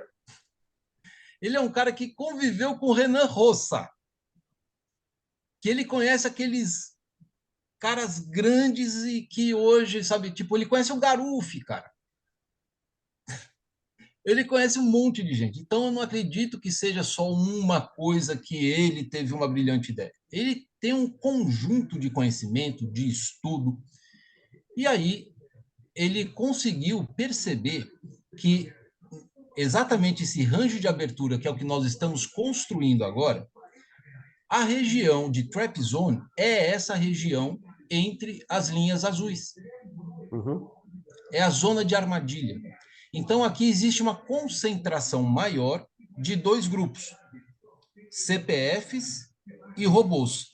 Speaker 1: Ele é um cara que conviveu com o Renan Roça, que ele conhece aqueles caras grandes e que hoje, sabe, tipo, ele conhece o Garuf, cara. Ele conhece um monte de gente. Então, eu não acredito que seja só uma coisa que ele teve uma brilhante ideia. Ele tem um conjunto de conhecimento, de estudo, e aí ele conseguiu perceber que exatamente esse range de abertura, que é o que nós estamos construindo agora, a região de Trap Zone é essa região entre as linhas azuis.
Speaker 3: Uhum.
Speaker 1: É a zona de armadilha. Então, aqui existe uma concentração maior de dois grupos, CPFs e robôs.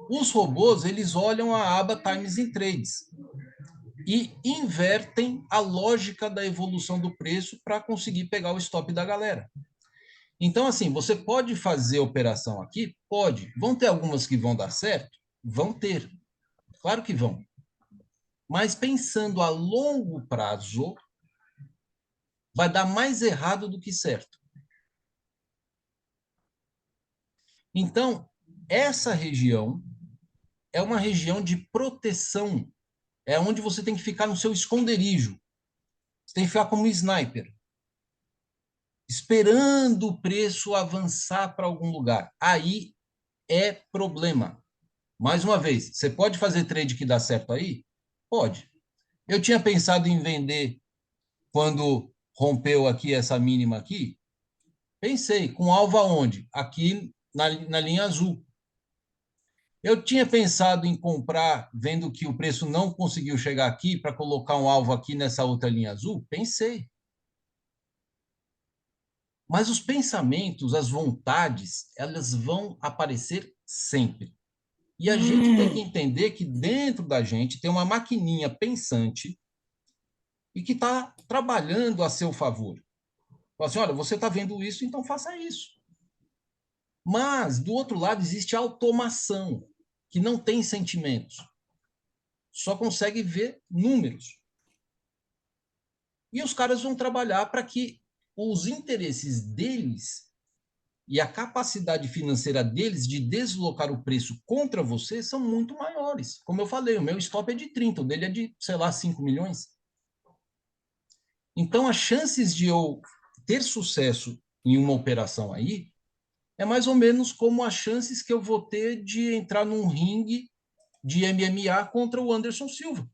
Speaker 1: Os robôs, eles olham a aba Times in Trades e invertem a lógica da evolução do preço para conseguir pegar o stop da galera. Então, assim, você pode fazer operação aqui? Pode. Vão ter algumas que vão dar certo? Vão ter. Claro que vão. Mas pensando a longo prazo, vai dar mais errado do que certo. Então, essa região é uma região de proteção. É onde você tem que ficar no seu esconderijo. Você tem que ficar como um sniper, esperando o preço avançar para algum lugar. Aí é problema. Mais uma vez, você pode fazer trade que dá certo aí? Pode. Eu tinha pensado em vender quando rompeu aqui essa mínima aqui. Pensei, com alvo aonde? Aqui na linha azul. Eu tinha pensado em comprar, vendo que o preço não conseguiu chegar aqui, para colocar um alvo aqui nessa outra linha azul? Pensei. Mas os pensamentos, as vontades, elas vão aparecer sempre. E a gente tem que entender que dentro da gente tem uma maquininha pensante e que está trabalhando a seu favor. Fala assim, olha, você está vendo isso, então faça isso. Mas, do outro lado, existe a automação, que não tem sentimentos. Só consegue ver números. E os caras vão trabalhar para que os interesses deles e a capacidade financeira deles de deslocar o preço contra você são muito maiores. Como eu falei, o meu stop é de 30, o dele é de, sei lá, 5 milhões. Então, as chances de eu ter sucesso em uma operação aí é mais ou menos como as chances que eu vou ter de entrar num ringue de MMA contra o Anderson Silva.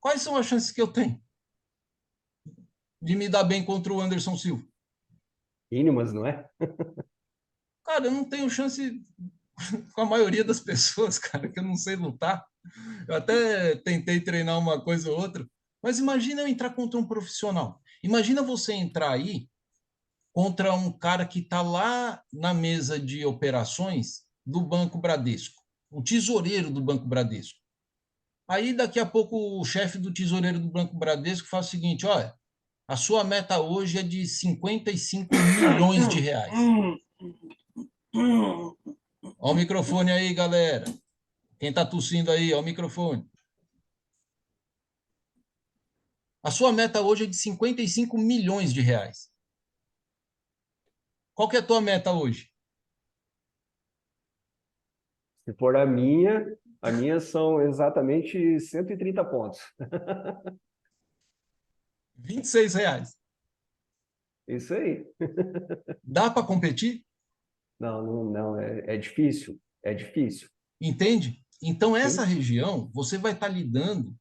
Speaker 1: Quais são as chances que eu tenho de me dar bem contra o Anderson Silva?
Speaker 3: Mínimas, não é?
Speaker 1: Cara, eu não tenho chance com a maioria das pessoas, cara, que eu não sei lutar. Eu até tentei treinar uma coisa ou outra, mas imagina eu entrar contra um profissional. Imagina você entrar aí contra um cara que está lá na mesa de operações do Banco Bradesco, o tesoureiro do Banco Bradesco. Aí, daqui a pouco, o chefe do tesoureiro do Banco Bradesco faz o seguinte, olha, a sua meta hoje é de 55 milhões de reais. Olha o microfone aí, galera. Quem está tossindo aí, olha o microfone. A sua meta hoje é de 55 milhões de reais. Qual que é a tua meta hoje?
Speaker 3: Se for a minha são exatamente 130 pontos.
Speaker 1: 26 reais.
Speaker 3: Isso aí.
Speaker 1: Dá para competir?
Speaker 3: Não, é difícil. É difícil.
Speaker 1: Entende? Então, essa
Speaker 3: Sim.
Speaker 1: região, você vai estar lidando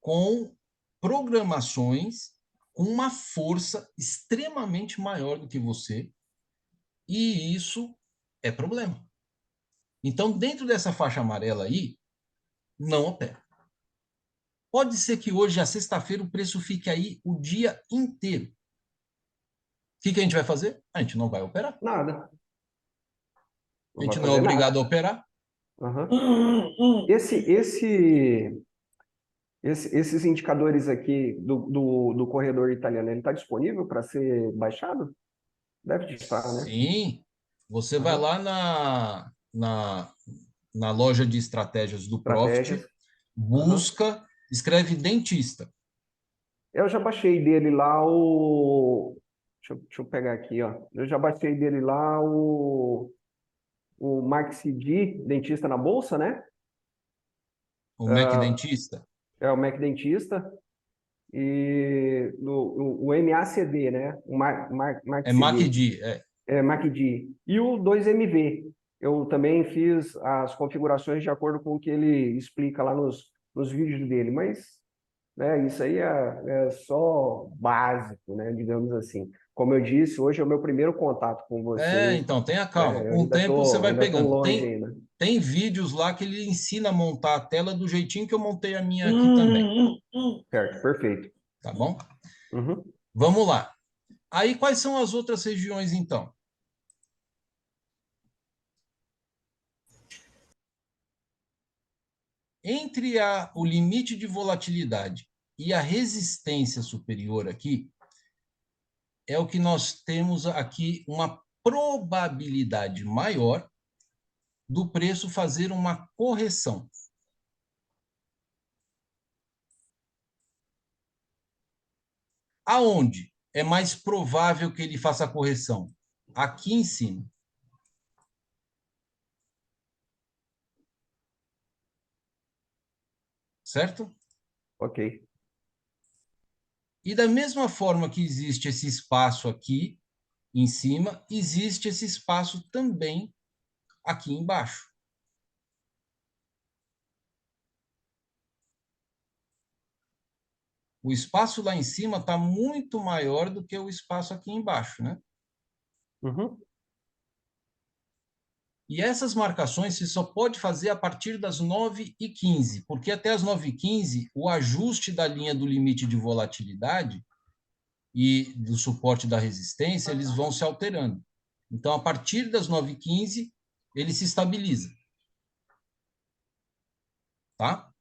Speaker 1: com programações com uma força extremamente maior do que você, e isso é problema. Então, dentro dessa faixa amarela aí, não opera. Pode ser que hoje, a sexta-feira, o preço fique aí o dia inteiro. O que a gente vai fazer? A gente não vai operar.
Speaker 3: Nada.
Speaker 1: A
Speaker 3: Não vai
Speaker 1: gente não é
Speaker 3: fazer nada.
Speaker 1: obrigado a operar.
Speaker 3: Uhum. Esses indicadores aqui do corredor italiano, ele está disponível para ser baixado? Deve estar, né?
Speaker 1: Sim. Você vai
Speaker 3: Uhum.
Speaker 1: lá na loja de estratégias do Profit,
Speaker 3: Estratégias. Uhum.
Speaker 1: busca, escreve dentista.
Speaker 3: Eu já baixei dele lá o. Deixa eu pegar aqui, ó. Eu já baixei dele lá o MaxiD, dentista na bolsa, né?
Speaker 1: O Mac Dentista.
Speaker 3: É o Mac Dentista. E o MACD, né? O
Speaker 1: É
Speaker 3: MaxiD.
Speaker 1: MacD. É.
Speaker 3: MacD. E o 2MV. Eu também fiz as configurações de acordo com o que ele explica lá nos vídeos dele, mas né, isso aí é só básico, né, digamos assim. Como eu disse, hoje é o meu primeiro contato com vocês,
Speaker 1: Então, tenha calma.
Speaker 3: né? Eu
Speaker 1: Com o
Speaker 3: ainda
Speaker 1: tempo você
Speaker 3: tô,
Speaker 1: vai
Speaker 3: ainda tô
Speaker 1: pegando.
Speaker 3: longe ainda.
Speaker 1: Tem vídeos lá que ele ensina a montar a tela do jeitinho que eu montei a minha aqui também.
Speaker 3: Certo, perfeito.
Speaker 1: Tá bom?
Speaker 3: Uhum.
Speaker 1: Vamos lá. Aí, quais são as outras regiões, então? Entre o limite de volatilidade e a resistência superior aqui, é o que nós temos aqui uma probabilidade maior do preço fazer uma correção. Aonde é mais provável que ele faça a correção? Aqui em cima. Certo?
Speaker 3: Ok.
Speaker 1: E da mesma forma que existe esse espaço aqui em cima, existe esse espaço também aqui embaixo. O espaço lá em cima está muito maior do que o espaço aqui embaixo, né?
Speaker 3: Uhum.
Speaker 1: E essas marcações você só pode fazer a partir das 9h15, porque até as 9h15 o ajuste da linha do limite de volatilidade e do suporte da resistência, eles vão se alterando. Então, a partir das 9h15, ele se estabiliza. Tá?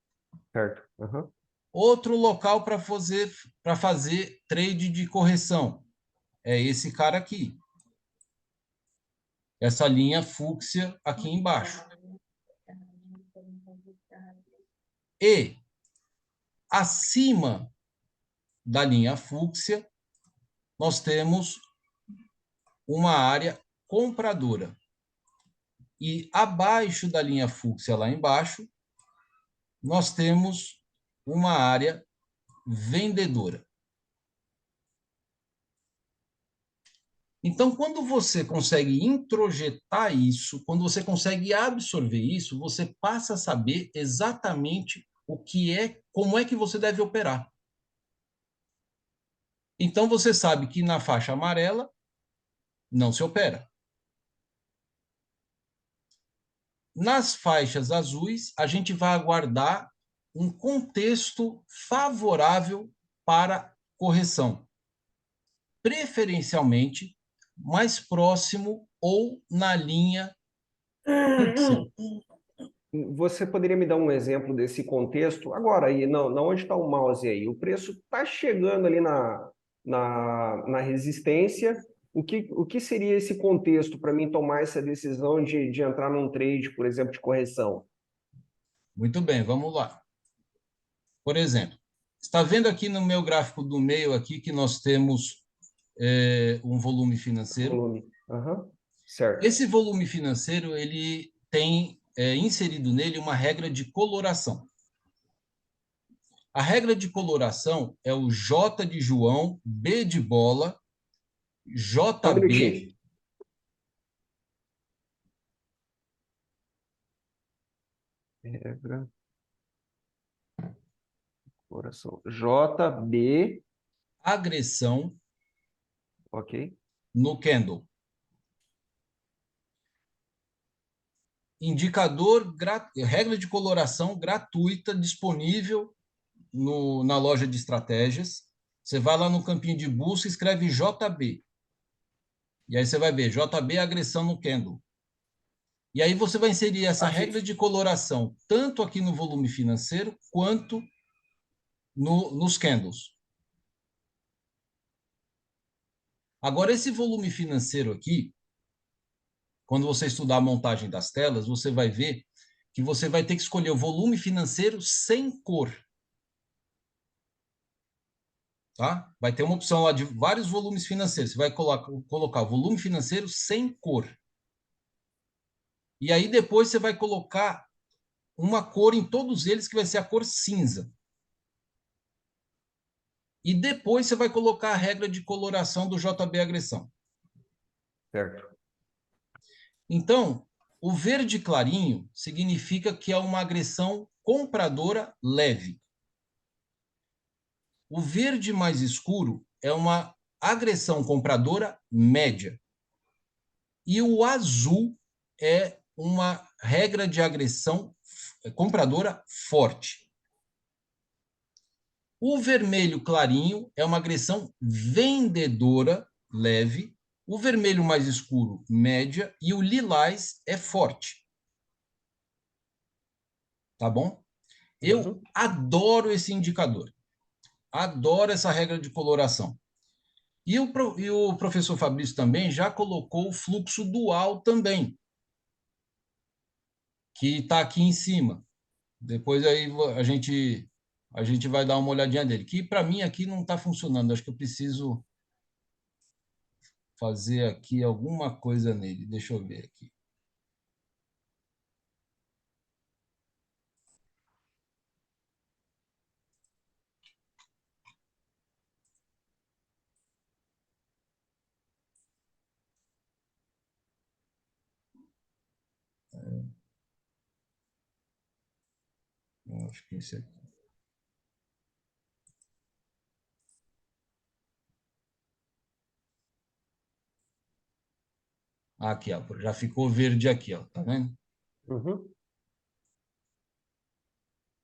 Speaker 3: Certo. Uhum.
Speaker 1: Outro local para fazer trade de correção é esse cara aqui. Essa linha fúcsia aqui embaixo. E acima da linha fúcsia, nós temos uma área compradora. E abaixo da linha fúcsia, lá embaixo, nós temos uma área vendedora. Então, quando você consegue introjetar isso, quando você consegue absorver isso, você passa a saber exatamente o que é, como é que você deve operar. Então, você sabe que na faixa amarela não se opera. Nas faixas azuis, a gente vai aguardar um contexto favorável para correção, preferencialmente mais próximo ou na linha fúcsia.
Speaker 3: Você poderia me dar um exemplo desse contexto? Agora, aí, não, onde está o mouse aí? O preço está chegando ali na resistência. O que seria esse contexto para mim tomar essa decisão de entrar num trade, por exemplo, de correção?
Speaker 1: Muito bem, vamos lá. Por exemplo, está vendo aqui no meu gráfico do meio aqui que nós temos um volume financeiro.
Speaker 3: Volume. Aham. Certo.
Speaker 1: Esse volume financeiro ele tem inserido nele uma regra de coloração. A regra de coloração é o J de João, B de bola,
Speaker 3: Só um
Speaker 1: JB.
Speaker 3: minutinho. Regra. Coração. JB.
Speaker 1: Agressão
Speaker 3: Ok.
Speaker 1: no candle. Indicador, regra de coloração gratuita disponível na loja de estratégias. Você vai lá no campinho de busca e escreve JB. E aí você vai ver JB agressão no candle. E aí você vai inserir essa regra de coloração tanto aqui no volume financeiro quanto nos candles. Agora, esse volume financeiro aqui, quando você estudar a montagem das telas, você vai ver que você vai ter que escolher o volume financeiro sem cor. tá? Vai ter uma opção lá de vários volumes financeiros. Você vai colocar volume financeiro sem cor. E aí depois você vai colocar uma cor em todos eles, que vai ser a cor cinza. E depois você vai colocar a regra de coloração do JB Agressão.
Speaker 3: Certo.
Speaker 1: Então, o verde clarinho significa que é uma agressão compradora leve. O verde mais escuro é uma agressão compradora média. E o azul é uma regra de agressão compradora forte. O vermelho clarinho é uma agressão vendedora leve. O vermelho mais escuro, média. E o lilás é forte. Tá bom? Eu adoro esse indicador. Adoro essa regra de coloração. E o professor Fabrício também já colocou o fluxo dual também, que está aqui em cima. Depois aí a gente vai dar uma olhadinha dele, que para mim aqui não está funcionando. Acho que eu preciso fazer aqui alguma coisa nele. Deixa eu ver aqui. Acho que esse aqui. Aqui, ó, já ficou verde aqui, ó, tá vendo?
Speaker 3: Uhum.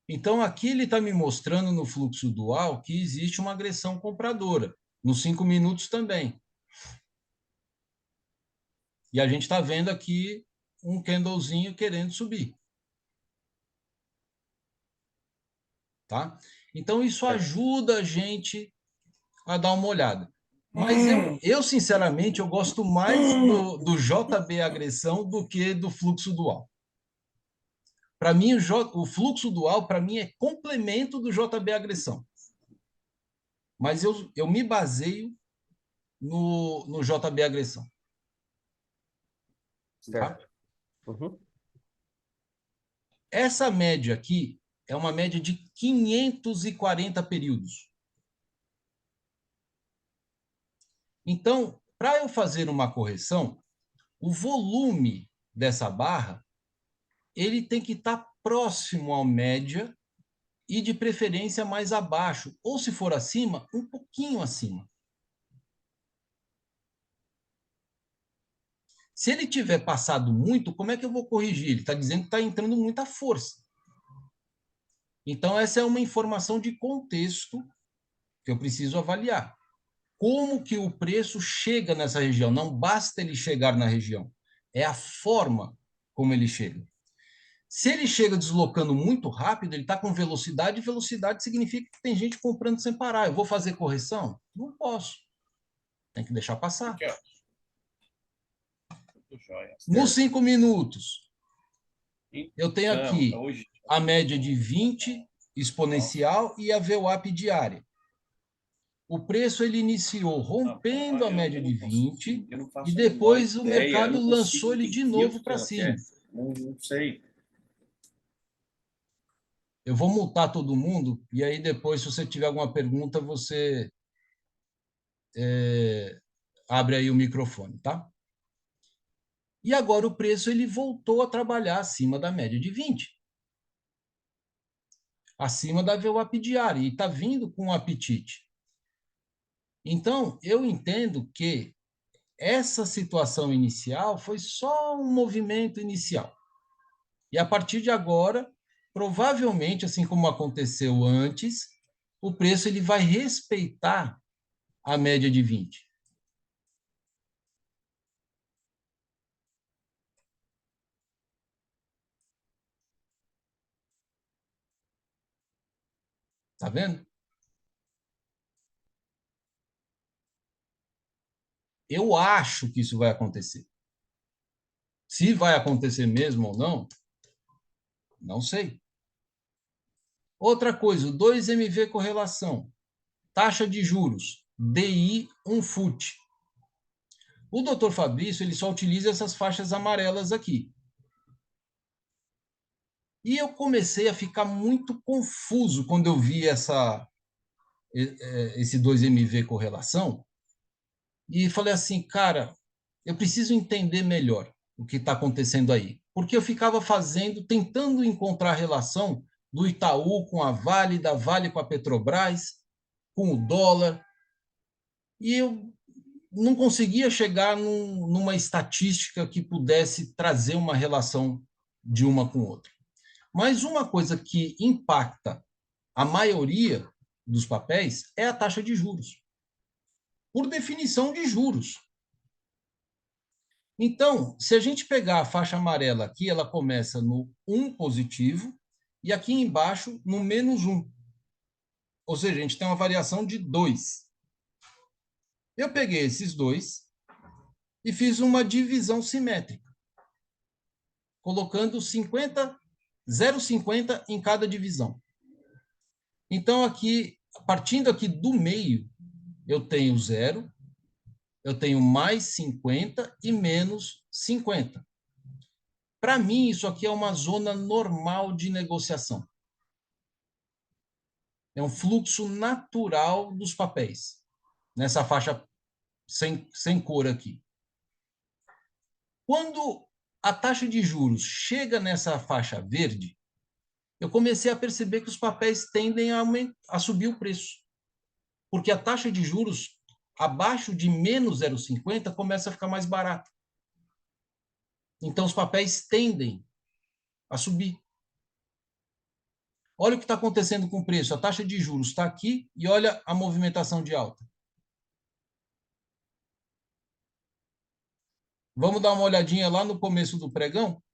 Speaker 1: Então, aqui ele está me mostrando no fluxo dual que existe uma agressão compradora, nos 5 minutos também. E a gente está vendo aqui um candlezinho querendo subir. Tá? Então, isso ajuda a gente a dar uma olhada. Mas eu sinceramente, eu gosto mais do JB agressão do que do fluxo dual. Para mim, o fluxo dual, para mim, é complemento do JB agressão. Mas eu me baseio no JB agressão. Tá?
Speaker 3: Certo. Uhum.
Speaker 1: Essa média aqui é uma média de 540 períodos. Então, para eu fazer uma correção, o volume dessa barra ele tem que estar próximo à média e, de preferência, mais abaixo. Ou, se for acima, um pouquinho acima. Se ele tiver passado muito, como é que eu vou corrigir? Ele está dizendo que está entrando muita força. Então, essa é uma informação de contexto que eu preciso avaliar. Como que o preço chega nessa região? Não basta ele chegar na região. É a forma como ele chega. Se ele chega deslocando muito rápido, ele está com velocidade, e velocidade significa que tem gente comprando sem parar. Eu vou fazer correção? Não posso. Tem que deixar passar.
Speaker 5: Aqui, ó. Muito jóia.
Speaker 1: Nos 5 minutos, eu tenho
Speaker 5: Então,
Speaker 1: aqui
Speaker 5: hoje,
Speaker 1: a média de 20 exponencial e a VWAP diária. O preço ele iniciou rompendo a média de 20 e depois o mercado lançou ele de novo para cima.
Speaker 5: Não sei.
Speaker 1: Eu vou multar todo mundo e aí depois, se você tiver alguma pergunta, você abre aí o microfone, tá? E agora o preço ele voltou a trabalhar acima da média de 20. Acima da VWAP diária e está vindo com um apetite. Então, eu entendo que essa situação inicial foi só um movimento inicial. E a partir de agora, provavelmente, assim como aconteceu antes, o preço ele vai respeitar a média de 20. Tá vendo? Eu acho que isso vai acontecer. Se vai acontecer mesmo ou não, não sei. Outra coisa, o 2MV correlação. taxa de juros, DI 1 FUT. O doutor Fabrício ele só utiliza essas faixas amarelas aqui. E eu comecei a ficar muito confuso quando eu vi esse 2MV correlação, e falei assim, cara, eu preciso entender melhor o que está acontecendo aí. Porque eu ficava tentando encontrar a relação do Itaú com a Vale, da Vale com a Petrobras, com o dólar, e eu não conseguia chegar numa estatística que pudesse trazer uma relação de uma com outra. Mas uma coisa que impacta a maioria dos papéis é a taxa de juros, por definição de juros. Então, se a gente pegar a faixa amarela aqui, ela começa no 1 positivo e aqui embaixo no -1. Ou seja, a gente tem uma variação de 2. Eu peguei esses dois e fiz uma divisão simétrica, colocando 0,50 em cada divisão. Então, aqui, partindo aqui do meio, eu tenho 0, eu tenho mais 50 e menos 50. Para mim, isso aqui é uma zona normal de negociação. É um fluxo natural dos papéis, nessa faixa sem cor aqui. Quando a taxa de juros chega nessa faixa verde, eu comecei a perceber que os papéis tendem a subir o preço. Porque a taxa de juros abaixo de menos 0,50 começa a ficar mais barata. Então, os papéis tendem a subir. Olha o que está acontecendo com o preço. A taxa de juros está aqui e olha a movimentação de alta. Vamos dar uma olhadinha lá no começo do pregão?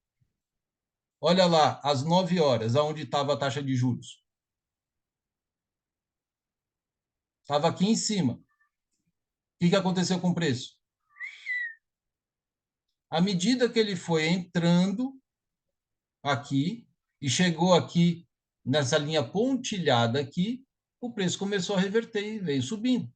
Speaker 1: Olha lá, às 9 horas, aonde estava a taxa de juros. Estava aqui em cima. O que aconteceu com o preço? À medida que ele foi entrando aqui e chegou aqui nessa linha pontilhada aqui, o preço começou a reverter e veio subindo.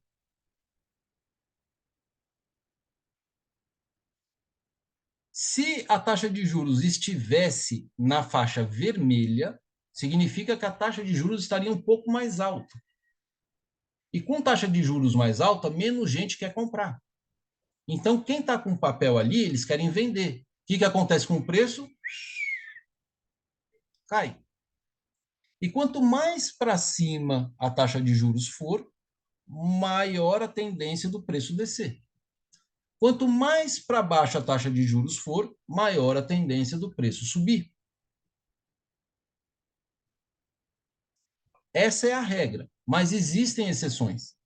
Speaker 1: Se a taxa de juros estivesse na faixa vermelha, significa que a taxa de juros estaria um pouco mais alta. E com taxa de juros mais alta, menos gente quer comprar. Então, quem está com papel ali, eles querem vender. O que acontece com o preço? Cai. E quanto mais para cima a taxa de juros for, maior a tendência do preço descer. Quanto mais para baixo a taxa de juros for, maior a tendência do preço subir. Essa é a regra, mas existem exceções.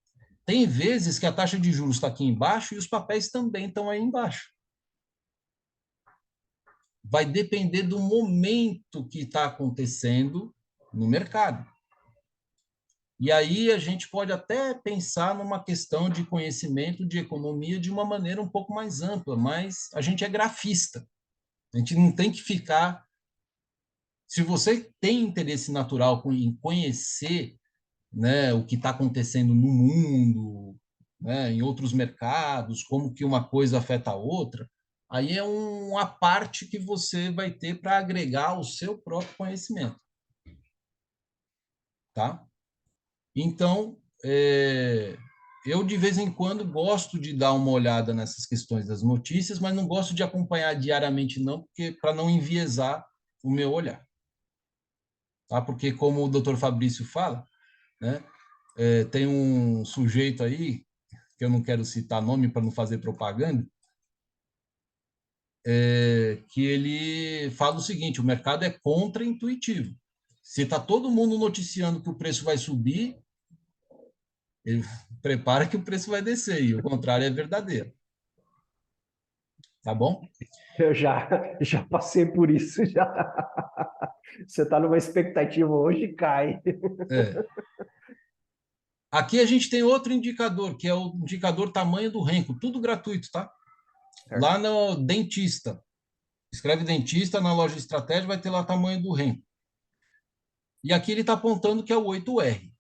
Speaker 1: Tem vezes que a taxa de juros está aqui embaixo e os papéis também estão aí embaixo. Vai depender do momento que está acontecendo no mercado. E aí a gente pode até pensar numa questão de conhecimento de economia de uma maneira um pouco mais ampla, mas a gente é grafista. A gente não tem que ficar... Se você tem interesse natural em conhecer, né, o que está acontecendo no mundo, né, em outros mercados, como que uma coisa afeta a outra, aí é uma parte que você vai ter para agregar ao seu próprio conhecimento. Tá? Então, eu de vez em quando gosto de dar uma olhada nessas questões das notícias, mas não gosto de acompanhar diariamente não, porque para não enviesar o meu olhar. Tá? Porque como o Dr. Fabrício fala, né, tem um sujeito aí, que eu não quero citar nome para não fazer propaganda, que ele fala o seguinte: o mercado é contra-intuitivo. Se está todo mundo noticiando que o preço vai subir, ele prepara que o preço vai descer, e o contrário é verdadeiro. Tá bom?
Speaker 3: Eu já passei por isso, já. Você está numa expectativa hoje e cai.
Speaker 1: Aqui a gente tem outro indicador, que é o indicador tamanho do renco, tudo gratuito, tá?
Speaker 3: Certo.
Speaker 1: Lá no dentista. Escreve dentista na loja estratégia, vai ter lá o tamanho do renco. E aqui ele está apontando que é o 8R.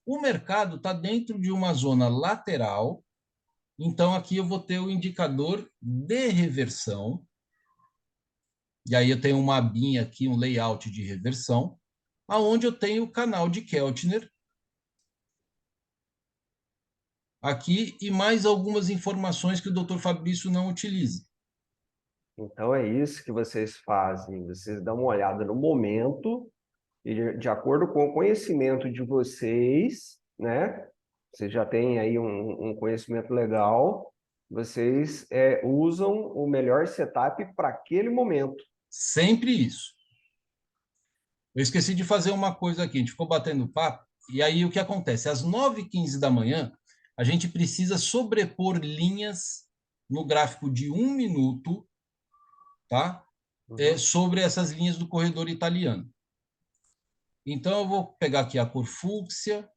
Speaker 1: O mercado está dentro de uma zona lateral, então aqui eu vou ter o indicador de reversão, e aí eu tenho uma abinha aqui, um layout de reversão, aonde eu tenho o canal de Keltner aqui e mais algumas informações que o Dr. Fabrício não utiliza.
Speaker 3: Então é isso que vocês fazem, vocês dão uma olhada no momento e de acordo com o conhecimento de vocês, né? Vocês já têm aí um conhecimento legal, vocês usam o melhor setup para aquele momento.
Speaker 1: Sempre isso. Eu esqueci de fazer uma coisa aqui, a gente ficou batendo papo, e aí o que acontece? Às 9h15 da manhã, a gente precisa sobrepor linhas no gráfico de 1 minuto, tá? Sobre essas linhas do corredor italiano. Então, eu vou pegar aqui a cor fúcsia,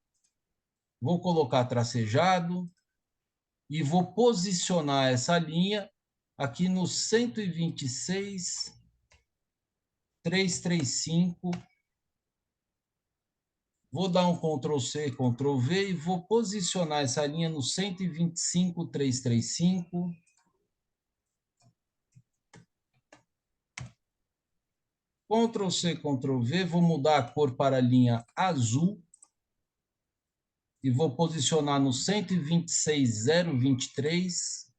Speaker 1: vou colocar tracejado e vou posicionar essa linha aqui no 126,335. Vou dar um Ctrl+C, Ctrl+V e vou posicionar essa linha no 125,335. Ctrl+C, Ctrl+V, vou mudar a cor para a linha azul e vou posicionar no 126,023.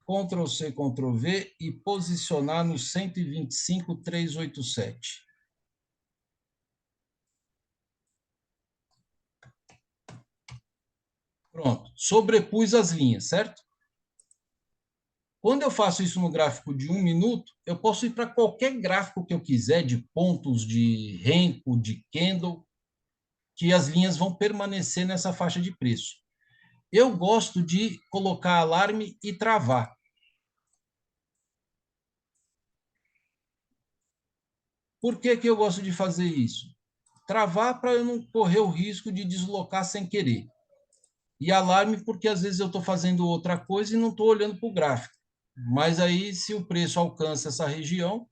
Speaker 1: Ctrl+C, Ctrl+V e posicionar no 125,387. Pronto, sobrepus as linhas, certo? Quando eu faço isso no gráfico de 1 minuto, eu posso ir para qualquer gráfico que eu quiser, de pontos, de Renko, de Candle, que as linhas vão permanecer nessa faixa de preço. Eu gosto de colocar alarme e travar. Por que que eu gosto de fazer isso? Travar para eu não correr o risco de deslocar sem querer. E alarme porque às vezes eu estou fazendo outra coisa e não estou olhando para o gráfico. Mas aí, se o preço alcança essa região,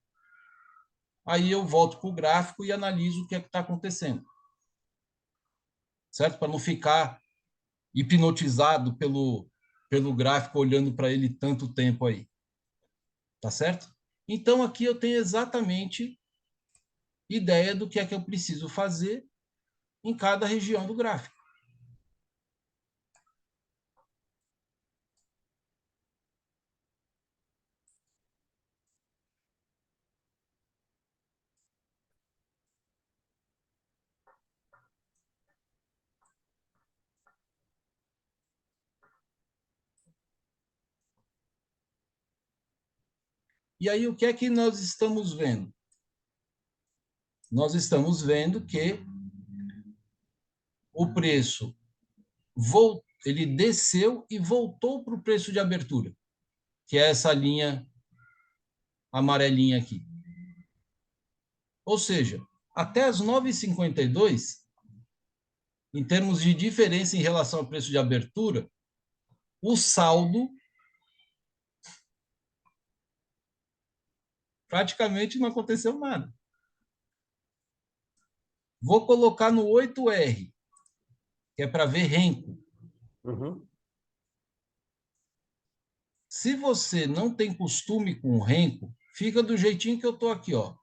Speaker 1: aí eu volto para o gráfico e analiso o que é que está acontecendo. Certo? Para não ficar hipnotizado pelo gráfico, olhando para ele tanto tempo aí. Tá certo? Então, aqui eu tenho exatamente ideia do que é que eu preciso fazer em cada região do gráfico. E aí, o que é que nós estamos vendo? Nós estamos vendo que o preço ele desceu e voltou para o preço de abertura, que é essa linha amarelinha aqui. Ou seja, até as 9h52, em termos de diferença em relação ao preço de abertura, o saldo praticamente não aconteceu nada. Vou colocar no 8R, que é para ver Renko. Se você não tem costume com o Renko, fica do jeitinho que eu estou aqui, ó.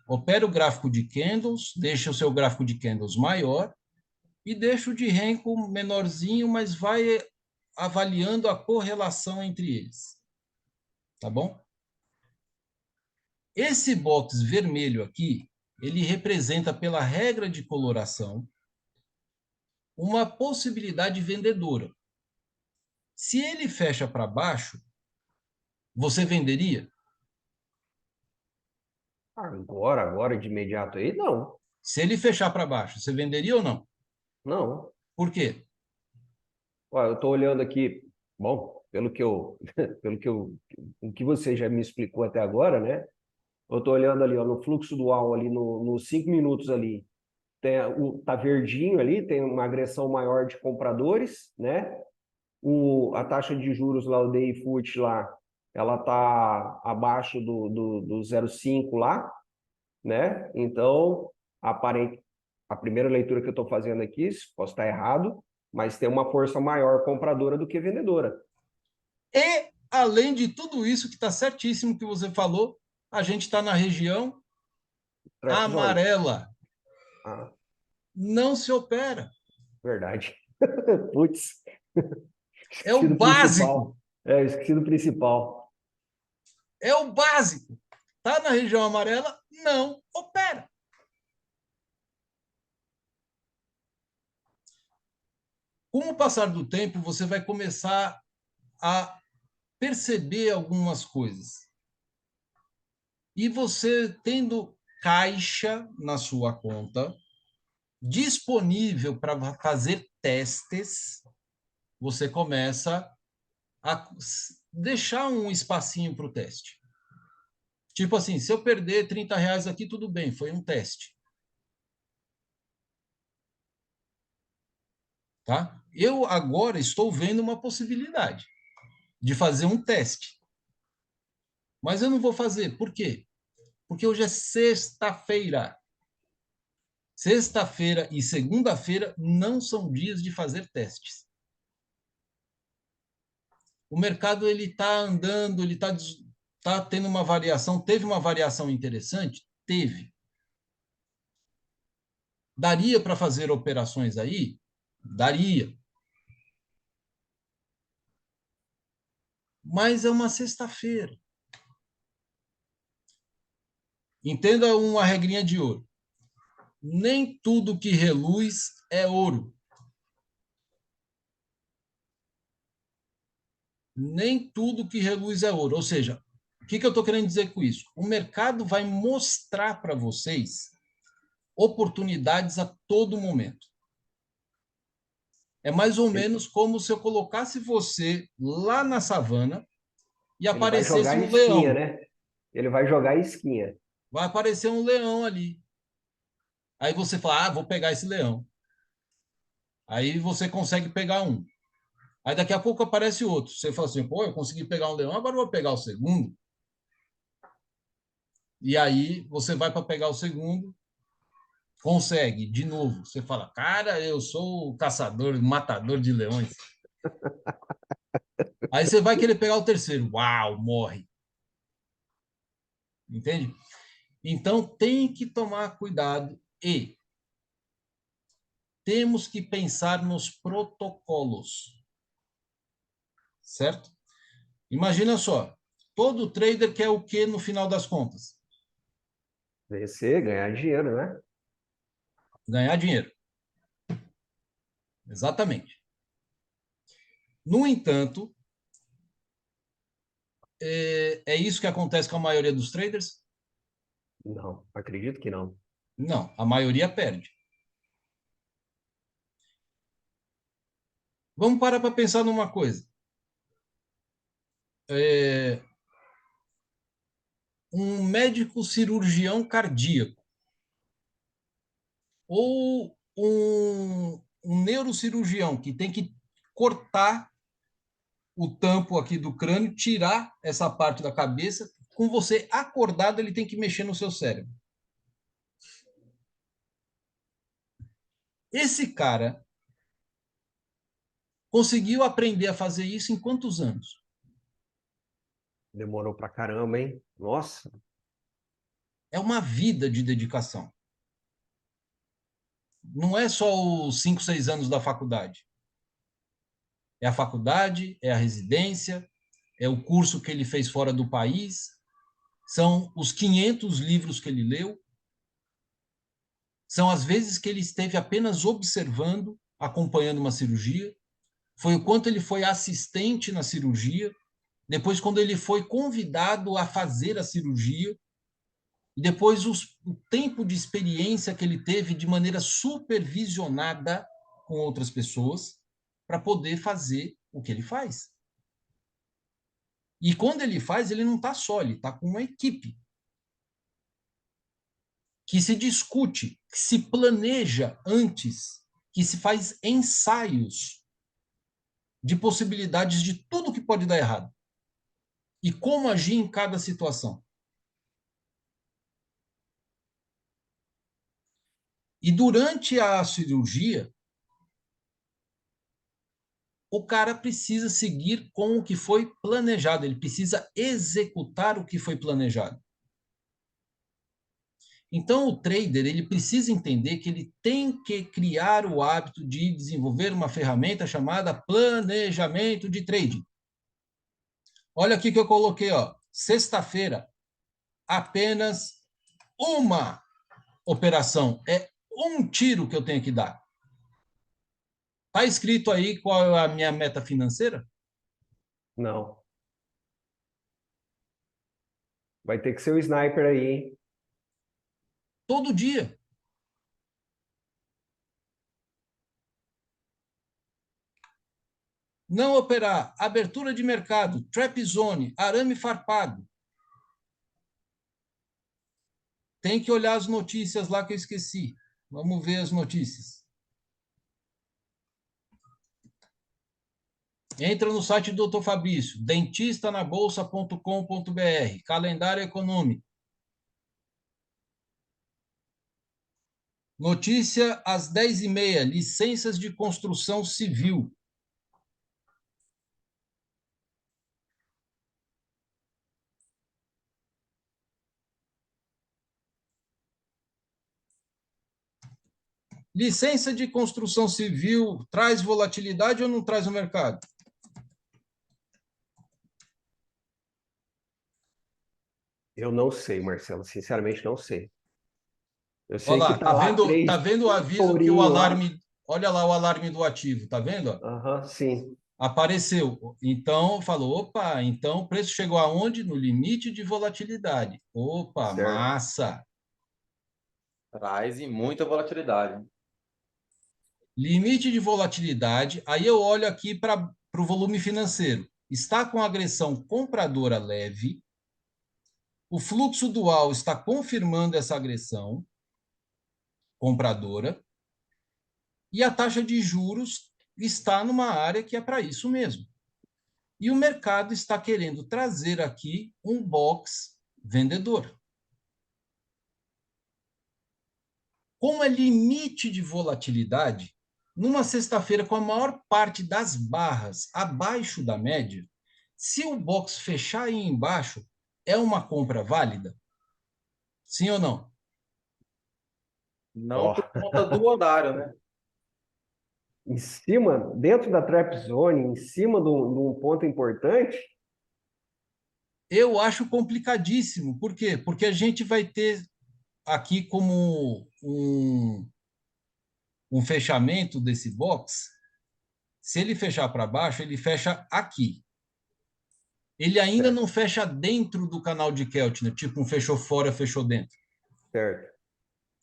Speaker 1: Opera o gráfico de candles, deixa o seu gráfico de candles maior e deixa o de Renko menorzinho, mas vai avaliando a correlação entre eles. Tá bom? Esse box vermelho aqui, ele representa, pela regra de coloração, uma possibilidade vendedora. Se ele fecha para baixo, você venderia?
Speaker 3: Agora, de imediato aí, não.
Speaker 1: Se ele fechar para baixo, você venderia ou não?
Speaker 3: Não.
Speaker 1: Por quê?
Speaker 3: Olha, eu estou olhando aqui, bom, o que você já me explicou até agora, né? Eu estou olhando ali, ó, no fluxo dual, ali nos 5 minutos ali, tá verdinho ali, tem uma agressão maior de compradores, né? A taxa de juros lá, o DI Fut lá, ela tá abaixo do 0,5 lá, né? Então, a primeira leitura que eu estou fazendo aqui, posso estar errado, mas tem uma força maior compradora do que vendedora.
Speaker 1: E, além de tudo isso que está certíssimo que você falou, a gente está na região
Speaker 3: Trap Zone.
Speaker 1: amarela.
Speaker 3: Ah,
Speaker 1: Não se opera.
Speaker 3: verdade. Putz,
Speaker 1: É o
Speaker 3: esqueci do
Speaker 1: básico.
Speaker 3: principal. Esqueci do principal.
Speaker 1: É o básico. Está na região amarela, não opera. Com o passar do tempo, você vai começar a perceber algumas coisas. E você tendo caixa na sua conta, disponível para fazer testes, você começa a deixar um espacinho para o teste. Tipo assim, se eu perder R$ 30 aqui, tudo bem, foi um teste. Tá? Eu agora estou vendo uma possibilidade de fazer um teste. Mas eu não vou fazer. Por quê? Porque hoje é sexta-feira. Sexta-feira e segunda-feira não são dias de fazer testes. O mercado ele está andando, ele tá tendo uma variação. Teve uma variação interessante? Teve. Daria para fazer operações aí? Daria. Mas é uma sexta-feira. Entenda uma regrinha de ouro. Nem tudo que reluz é ouro. Nem tudo que reluz é ouro. Ou seja, o que eu estou querendo dizer com isso? O mercado vai mostrar para vocês oportunidades a todo momento. É mais ou menos como se eu colocasse você lá na savana e
Speaker 3: Ele vai
Speaker 1: aparecesse
Speaker 3: jogar
Speaker 1: um
Speaker 3: isquinha,
Speaker 1: leão.
Speaker 3: né? Ele vai jogar isquinha.
Speaker 1: Vai aparecer um leão ali. Aí você fala, vou pegar esse leão. Aí você consegue pegar um. Aí daqui a pouco aparece outro. Você fala assim, pô, eu consegui pegar um leão, agora eu vou pegar o segundo. E aí você vai para pegar o segundo, consegue, de novo. Você fala, cara, eu sou o caçador, matador de leões. Aí você vai querer pegar o terceiro. Uau, morre. Entende? Então tem que tomar cuidado e temos que pensar nos protocolos. Certo? Imagina só, todo trader quer o que no final das contas?
Speaker 3: Vencer, ganhar dinheiro, né?
Speaker 1: Ganhar dinheiro. Exatamente. No entanto, é isso que acontece com a maioria dos traders?
Speaker 3: Não, acredito que não.
Speaker 1: Não, a maioria perde. Vamos parar para pensar numa coisa. Um médico cirurgião cardíaco ou um neurocirurgião que tem que cortar o tampo aqui do crânio, tirar essa parte da cabeça, com você acordado, ele tem que mexer no seu cérebro. Esse cara conseguiu aprender a fazer isso em quantos anos?
Speaker 3: Demorou pra caramba, hein? Nossa,
Speaker 1: É uma vida de dedicação. Não é só os 5, 6 anos da faculdade. É a faculdade, é a residência, é o curso que ele fez fora do país, são os 500 livros que ele leu, são as vezes que ele esteve apenas observando, acompanhando uma cirurgia, foi o quanto ele foi assistente na cirurgia, depois quando ele foi convidado a fazer a cirurgia, e depois o tempo de experiência que ele teve de maneira supervisionada com outras pessoas para poder fazer o que ele faz. E quando ele faz, ele não está só, ele está com uma equipe que se discute, que se planeja antes, que se faz ensaios de possibilidades de tudo que pode dar errado e como agir em cada situação. E durante a cirurgia, o cara precisa seguir com o que foi planejado, ele precisa executar o que foi planejado. Então, o trader ele precisa entender que ele tem que criar o hábito de desenvolver uma ferramenta chamada planejamento de trading. Olha aqui que eu coloquei, ó, sexta-feira, apenas uma operação, é um tiro que eu tenho que dar. Está escrito aí qual é a minha meta financeira?
Speaker 3: Não. Vai ter que ser o sniper aí, hein?
Speaker 1: Todo dia. Não operar, abertura de mercado, trap zone, arame farpado. Tem que olhar as notícias lá que eu esqueci. Vamos ver as notícias. Entra no site do Dr. Fabrício, dentistanabolsa.com.br, calendário econômico. Notícia às 10h30, licenças de construção civil. Licença de construção civil traz volatilidade ou não traz no mercado?
Speaker 3: Eu não sei, Marcelo. Sinceramente, não sei. Eu
Speaker 1: Olha
Speaker 3: sei que
Speaker 1: lá,
Speaker 3: tá lá
Speaker 1: tá vendo o aviso que o
Speaker 3: tourinho lá.
Speaker 1: alarme, olha lá o alarme do ativo, tá vendo?
Speaker 3: Aham, sim.
Speaker 1: Apareceu. Então, falou, opa, então o preço chegou aonde? No limite de volatilidade. Opa,
Speaker 3: Certo.
Speaker 1: massa.
Speaker 5: Traz e muita volatilidade.
Speaker 1: Limite de volatilidade, aí eu olho aqui para o volume financeiro. Está com agressão compradora leve, o fluxo dual está confirmando essa agressão compradora, e a taxa de juros está numa área que é para isso mesmo. E o mercado está querendo trazer aqui um box vendedor. Como é limite de volatilidade, numa sexta-feira com a maior parte das barras abaixo da média, se o box fechar aí embaixo, é uma compra válida? Sim ou não?
Speaker 5: Não
Speaker 3: Ó,
Speaker 5: por conta do horário, né?
Speaker 3: em cima, dentro da trap zone, em cima de um ponto importante,
Speaker 1: Eu acho complicadíssimo. Por quê? Porque a gente vai ter aqui como um fechamento desse box. Se ele fechar para baixo, ele fecha aqui. Ele ainda
Speaker 3: certo,
Speaker 1: não fecha dentro do canal de Keltner, tipo um fechou fora, fechou dentro.
Speaker 3: certo.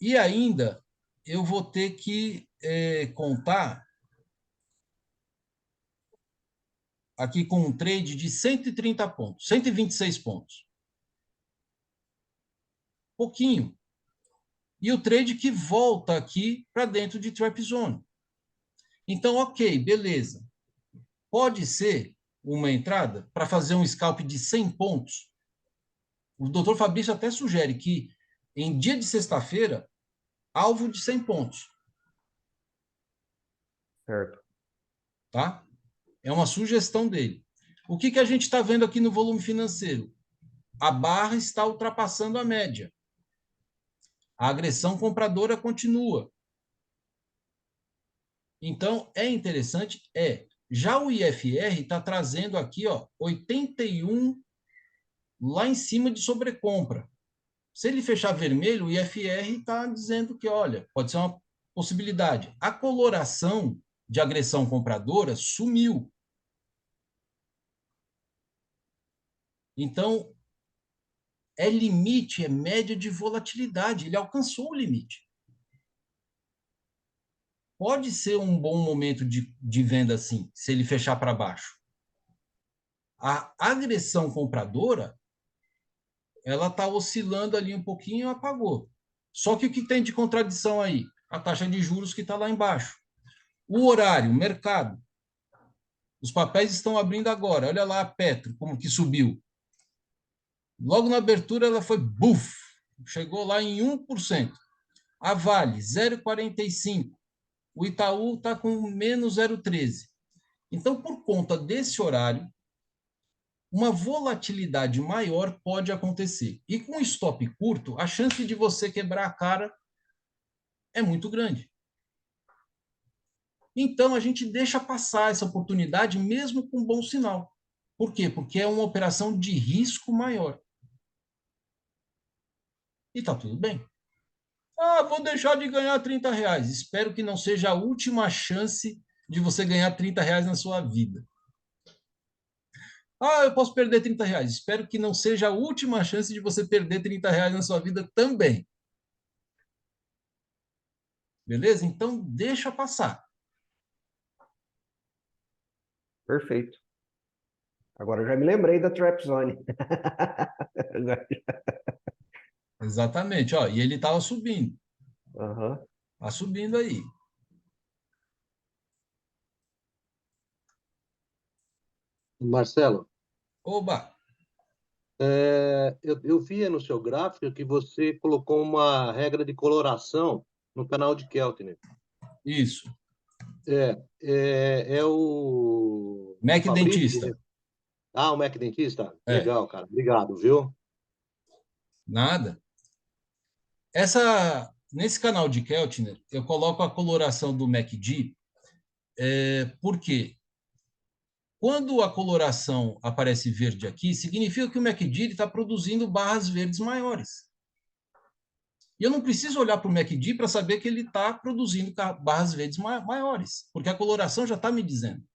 Speaker 1: E ainda eu vou ter que contar aqui com um trade de 130 pontos, 126 pontos. Pouquinho. E o trade que volta aqui para dentro de trap zone. Então, ok, beleza. Pode ser uma entrada para fazer um scalp de 100 pontos. O doutor Fabrício até sugere que em dia de sexta-feira, alvo de 100 pontos.
Speaker 3: Certo.
Speaker 1: Tá? É uma sugestão dele. O que a gente está vendo aqui no volume financeiro? A barra está ultrapassando a média. A agressão compradora continua. Então, é interessante, já o IFR está trazendo aqui, ó, 81 lá em cima de sobrecompra. Se ele fechar vermelho, o IFR está dizendo que, olha, pode ser uma possibilidade. A coloração de agressão compradora sumiu. Então, é limite, é média de volatilidade. Ele alcançou o limite. Pode ser um bom momento de venda assim, se ele fechar para baixo. A agressão compradora, ela está oscilando ali um pouquinho e apagou. Só que o que tem de contradição aí? A taxa de juros que está lá embaixo. O horário, o mercado. Os papéis estão abrindo agora. Olha lá a Petro, como que subiu. Logo na abertura, ela foi buf, chegou lá em 1%. A Vale, 0,45. O Itaú está com menos 0,13. Então, por conta desse horário, uma volatilidade maior pode acontecer. E com stop curto, a chance de você quebrar a cara é muito grande. Então, a gente deixa passar essa oportunidade mesmo com bom sinal. Por quê? Porque é uma operação de risco maior. E está tudo bem. Ah, vou deixar de ganhar R$ 30. Espero que não seja a última chance de você ganhar R$ 30 na sua vida. Ah, eu posso perder R$ 30. Espero que não seja a última chance de você perder R$ 30 na sua vida também. Beleza? Então, deixa passar.
Speaker 3: Perfeito. Agora eu já me lembrei da Trap Zone.
Speaker 1: Exatamente. Ó, e ele estava subindo.
Speaker 3: Aham.
Speaker 1: Está subindo aí.
Speaker 2: Marcelo,
Speaker 1: Oba!
Speaker 2: eu via no seu gráfico que você colocou uma regra de coloração no canal de Keltner.
Speaker 1: Isso.
Speaker 2: É o
Speaker 1: Mac
Speaker 2: Fabrício?
Speaker 1: Dentista.
Speaker 2: Ah, o Mac Dentista?
Speaker 1: É,
Speaker 2: Legal, cara. Obrigado, viu?
Speaker 1: nada. Nesse canal de Keltner, eu coloco a coloração do MACD, porque quando a coloração aparece verde aqui, significa que o MACD está produzindo barras verdes maiores. E eu não preciso olhar para o MACD para saber que ele está produzindo barras verdes maiores, porque a coloração já está me dizendo.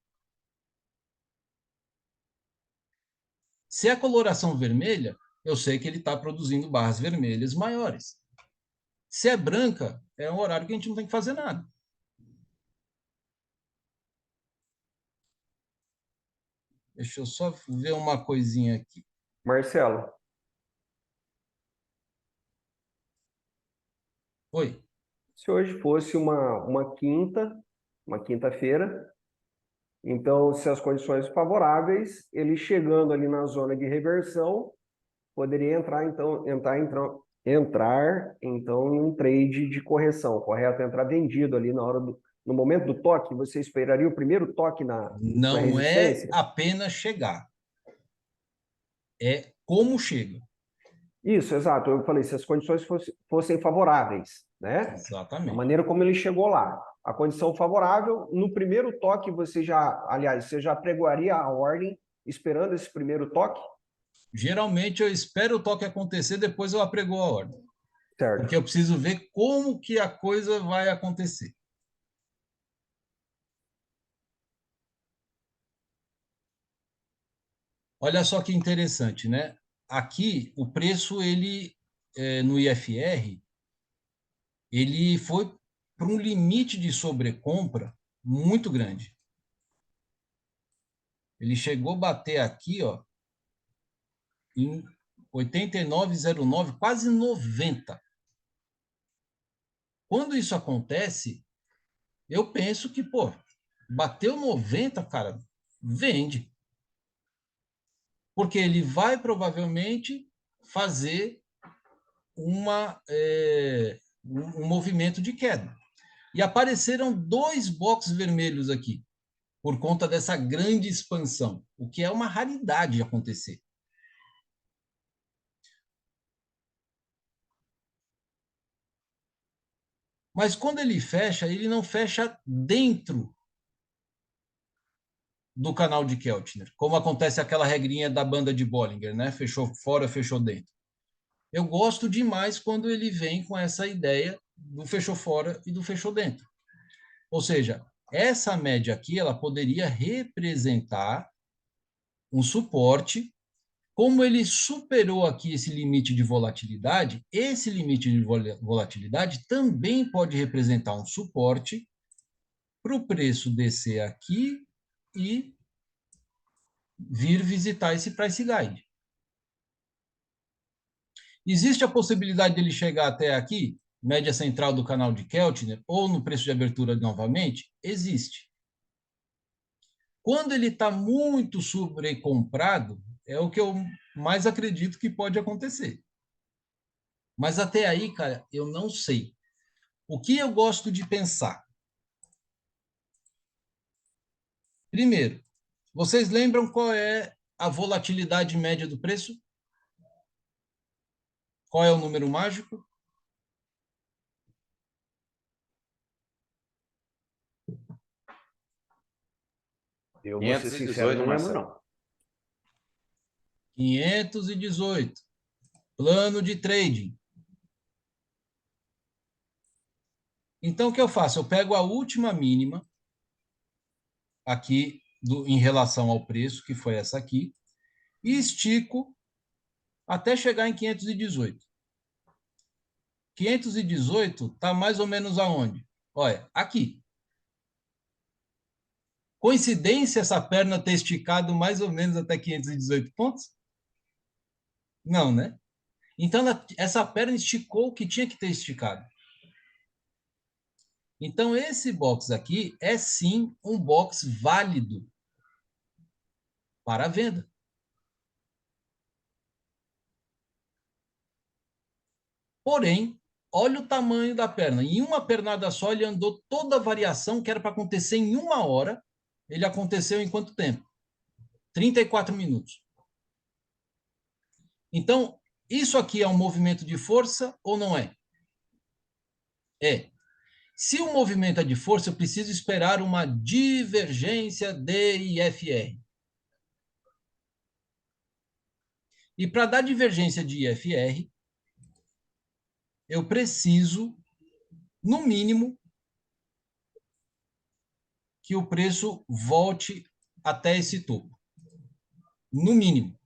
Speaker 1: Se é a coloração vermelha, eu sei que ele está produzindo barras vermelhas maiores. Se é branca, é um horário que a gente não tem que fazer nada. Deixa eu só ver uma coisinha aqui.
Speaker 3: Marcelo,
Speaker 1: Oi.
Speaker 3: se hoje fosse uma quinta-feira, então, se as condições favoráveis, ele chegando ali na zona de reversão, poderia entrar em um trade de correção, correto? Entrar vendido ali no momento do toque, você esperaria o primeiro toque na
Speaker 1: Não é
Speaker 3: resistência?
Speaker 1: apenas chegar, é como chega.
Speaker 3: Isso, exato. Eu falei, se as condições fossem favoráveis, né? A
Speaker 1: Exatamente.
Speaker 3: maneira como ele chegou lá. A condição favorável, no primeiro toque, você já pregoaria a ordem esperando esse primeiro toque?
Speaker 1: Geralmente eu espero o toque acontecer, depois eu aprego a ordem. Porque
Speaker 3: Certo.
Speaker 1: eu preciso ver como que a coisa vai acontecer. Olha só que interessante, né? Aqui, o preço, no IFR, ele foi para um limite de sobrecompra muito grande. Ele chegou a bater aqui, ó, em 89,09, quase 90. Quando isso acontece, eu penso que, pô, bateu 90, cara, vende. Porque ele vai provavelmente fazer um movimento de queda. E apareceram dois boxes vermelhos aqui, por conta dessa grande expansão, o que é uma raridade acontecer. Mas quando ele não fecha dentro do canal de Keltner, como acontece aquela regrinha da banda de Bollinger, né? Fechou fora, fechou dentro. Eu gosto demais quando ele vem com essa ideia do fechou fora e do fechou dentro. Ou seja, essa média aqui ela poderia representar um suporte. Como ele superou aqui esse limite de volatilidade, esse limite de volatilidade também pode representar um suporte para o preço descer aqui e vir visitar esse price guide. Existe a possibilidade dele chegar até aqui, média central do canal de Keltner, ou no preço de abertura novamente? Existe. Quando ele está muito sobrecomprado, é o que eu mais acredito que pode acontecer. Mas até aí, cara, eu não sei. O que eu gosto de pensar? Primeiro, vocês lembram qual é a volatilidade média do preço? Qual é o número mágico?
Speaker 3: Eu vou ser sincero,
Speaker 5: 518,
Speaker 3: não lembro,
Speaker 5: Marcelo.
Speaker 3: não.
Speaker 1: 518. Plano de trading. Então, o que eu faço? Eu pego a última mínima aqui em relação ao preço, que foi essa aqui, e estico até chegar em 518. 518 está mais ou menos aonde? Olha, aqui. Coincidência essa perna ter esticado mais ou menos até 518 pontos? Não, né? Então, essa perna esticou o que tinha que ter esticado. Então, esse box aqui é sim um box válido para a venda. Porém, olha o tamanho da perna. Em uma pernada só, ele andou toda a variação que era para acontecer em 1 hora. Ele aconteceu em quanto tempo? 34 minutos. Então, isso aqui é um movimento de força ou não é? É. Se o movimento é de força, eu preciso esperar uma divergência de IFR. E para dar divergência de IFR, eu preciso, no mínimo, que o preço volte até esse topo. No mínimo.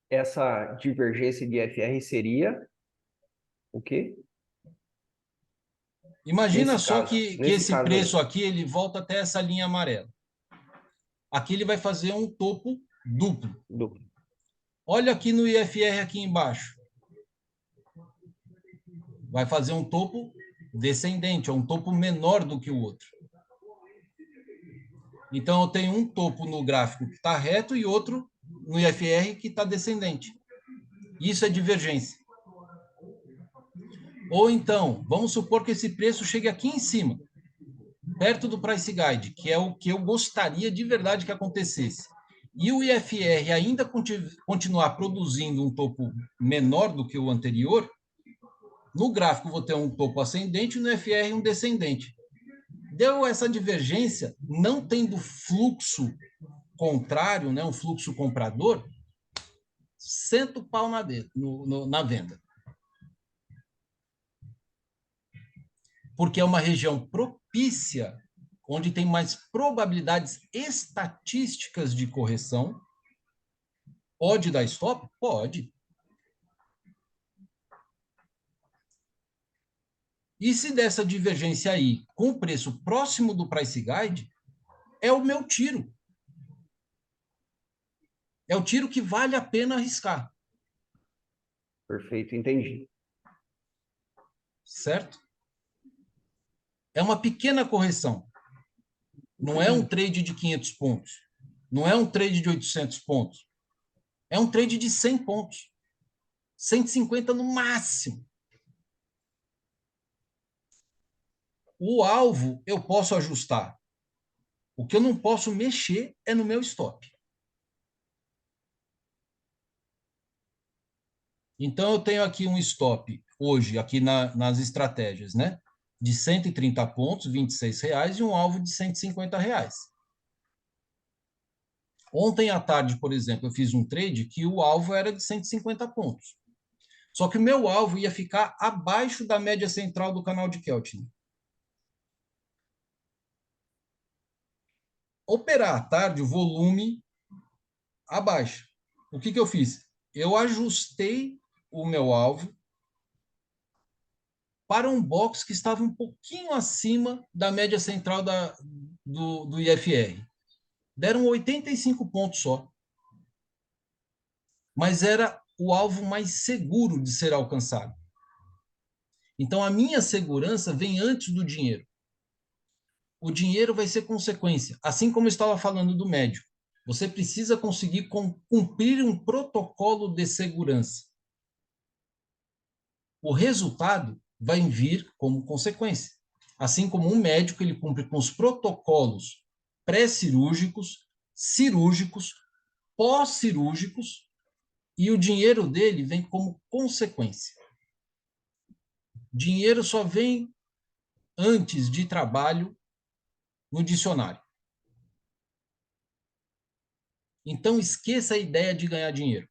Speaker 3: Essa divergência de FR seria o quê?
Speaker 1: Imagina
Speaker 3: Nesse
Speaker 1: só
Speaker 3: caso,
Speaker 1: que
Speaker 3: nesse
Speaker 1: esse
Speaker 3: caso aí.
Speaker 1: preço aqui, ele volta até essa linha amarela. Aqui ele vai fazer um topo duplo.
Speaker 3: Do...
Speaker 1: Olha aqui no IFR aqui embaixo. Vai fazer um topo descendente, é um topo menor do que o outro. Então, eu tenho um topo no gráfico que está reto e outro no IFR que está descendente. Isso é divergência. Ou então, vamos supor que esse preço chegue aqui em cima, perto do price guide, que é o que eu gostaria de verdade que acontecesse. E o IFR ainda continuar produzindo um topo menor do que o anterior, no gráfico vou ter um topo ascendente e no IFR um descendente. Deu essa divergência, não tendo fluxo contrário, né, um fluxo comprador, senta o pau na venda. Porque é uma região propícia, onde tem mais probabilidades estatísticas de correção. Pode dar stop? Pode. E se dessa divergência aí, com o preço próximo do price guide, é o meu tiro. É o tiro que vale a pena arriscar.
Speaker 3: Perfeito, entendi.
Speaker 1: Certo? É uma pequena correção. Não é um trade de 500 pontos. Não é um trade de 800 pontos. É um trade de 100 pontos. 150 no máximo. O alvo eu posso ajustar. O que eu não posso mexer é no meu stop. Então, eu tenho aqui um stop hoje, aqui nas estratégias, né? De 130 pontos, R$ 26, e um alvo de R$ 150. Ontem à tarde, por exemplo, eu fiz um trade que o alvo era de 150 pontos. Só que o meu alvo ia ficar abaixo da média central do canal de Keltner. Operar à tarde, o volume abaixo. O que eu fiz? Eu ajustei o meu alvo para um box que estava um pouquinho acima da média central do IFR. Deram 85 pontos só. Mas era o alvo mais seguro de ser alcançado. Então, a minha segurança vem antes do dinheiro. O dinheiro vai ser consequência. Assim como eu estava falando do médico. Você precisa conseguir cumprir um protocolo de segurança. O resultado vai vir como consequência. Assim como um médico, ele cumpre com os protocolos pré-cirúrgicos, cirúrgicos, pós-cirúrgicos, e o dinheiro dele vem como consequência. Dinheiro só vem antes de trabalho no dicionário. Então, esqueça a ideia de ganhar dinheiro.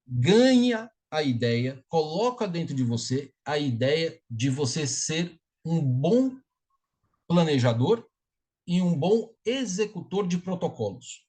Speaker 1: Ganha a ideia, coloca dentro de você a ideia de você ser um bom planejador e um bom executor de protocolos.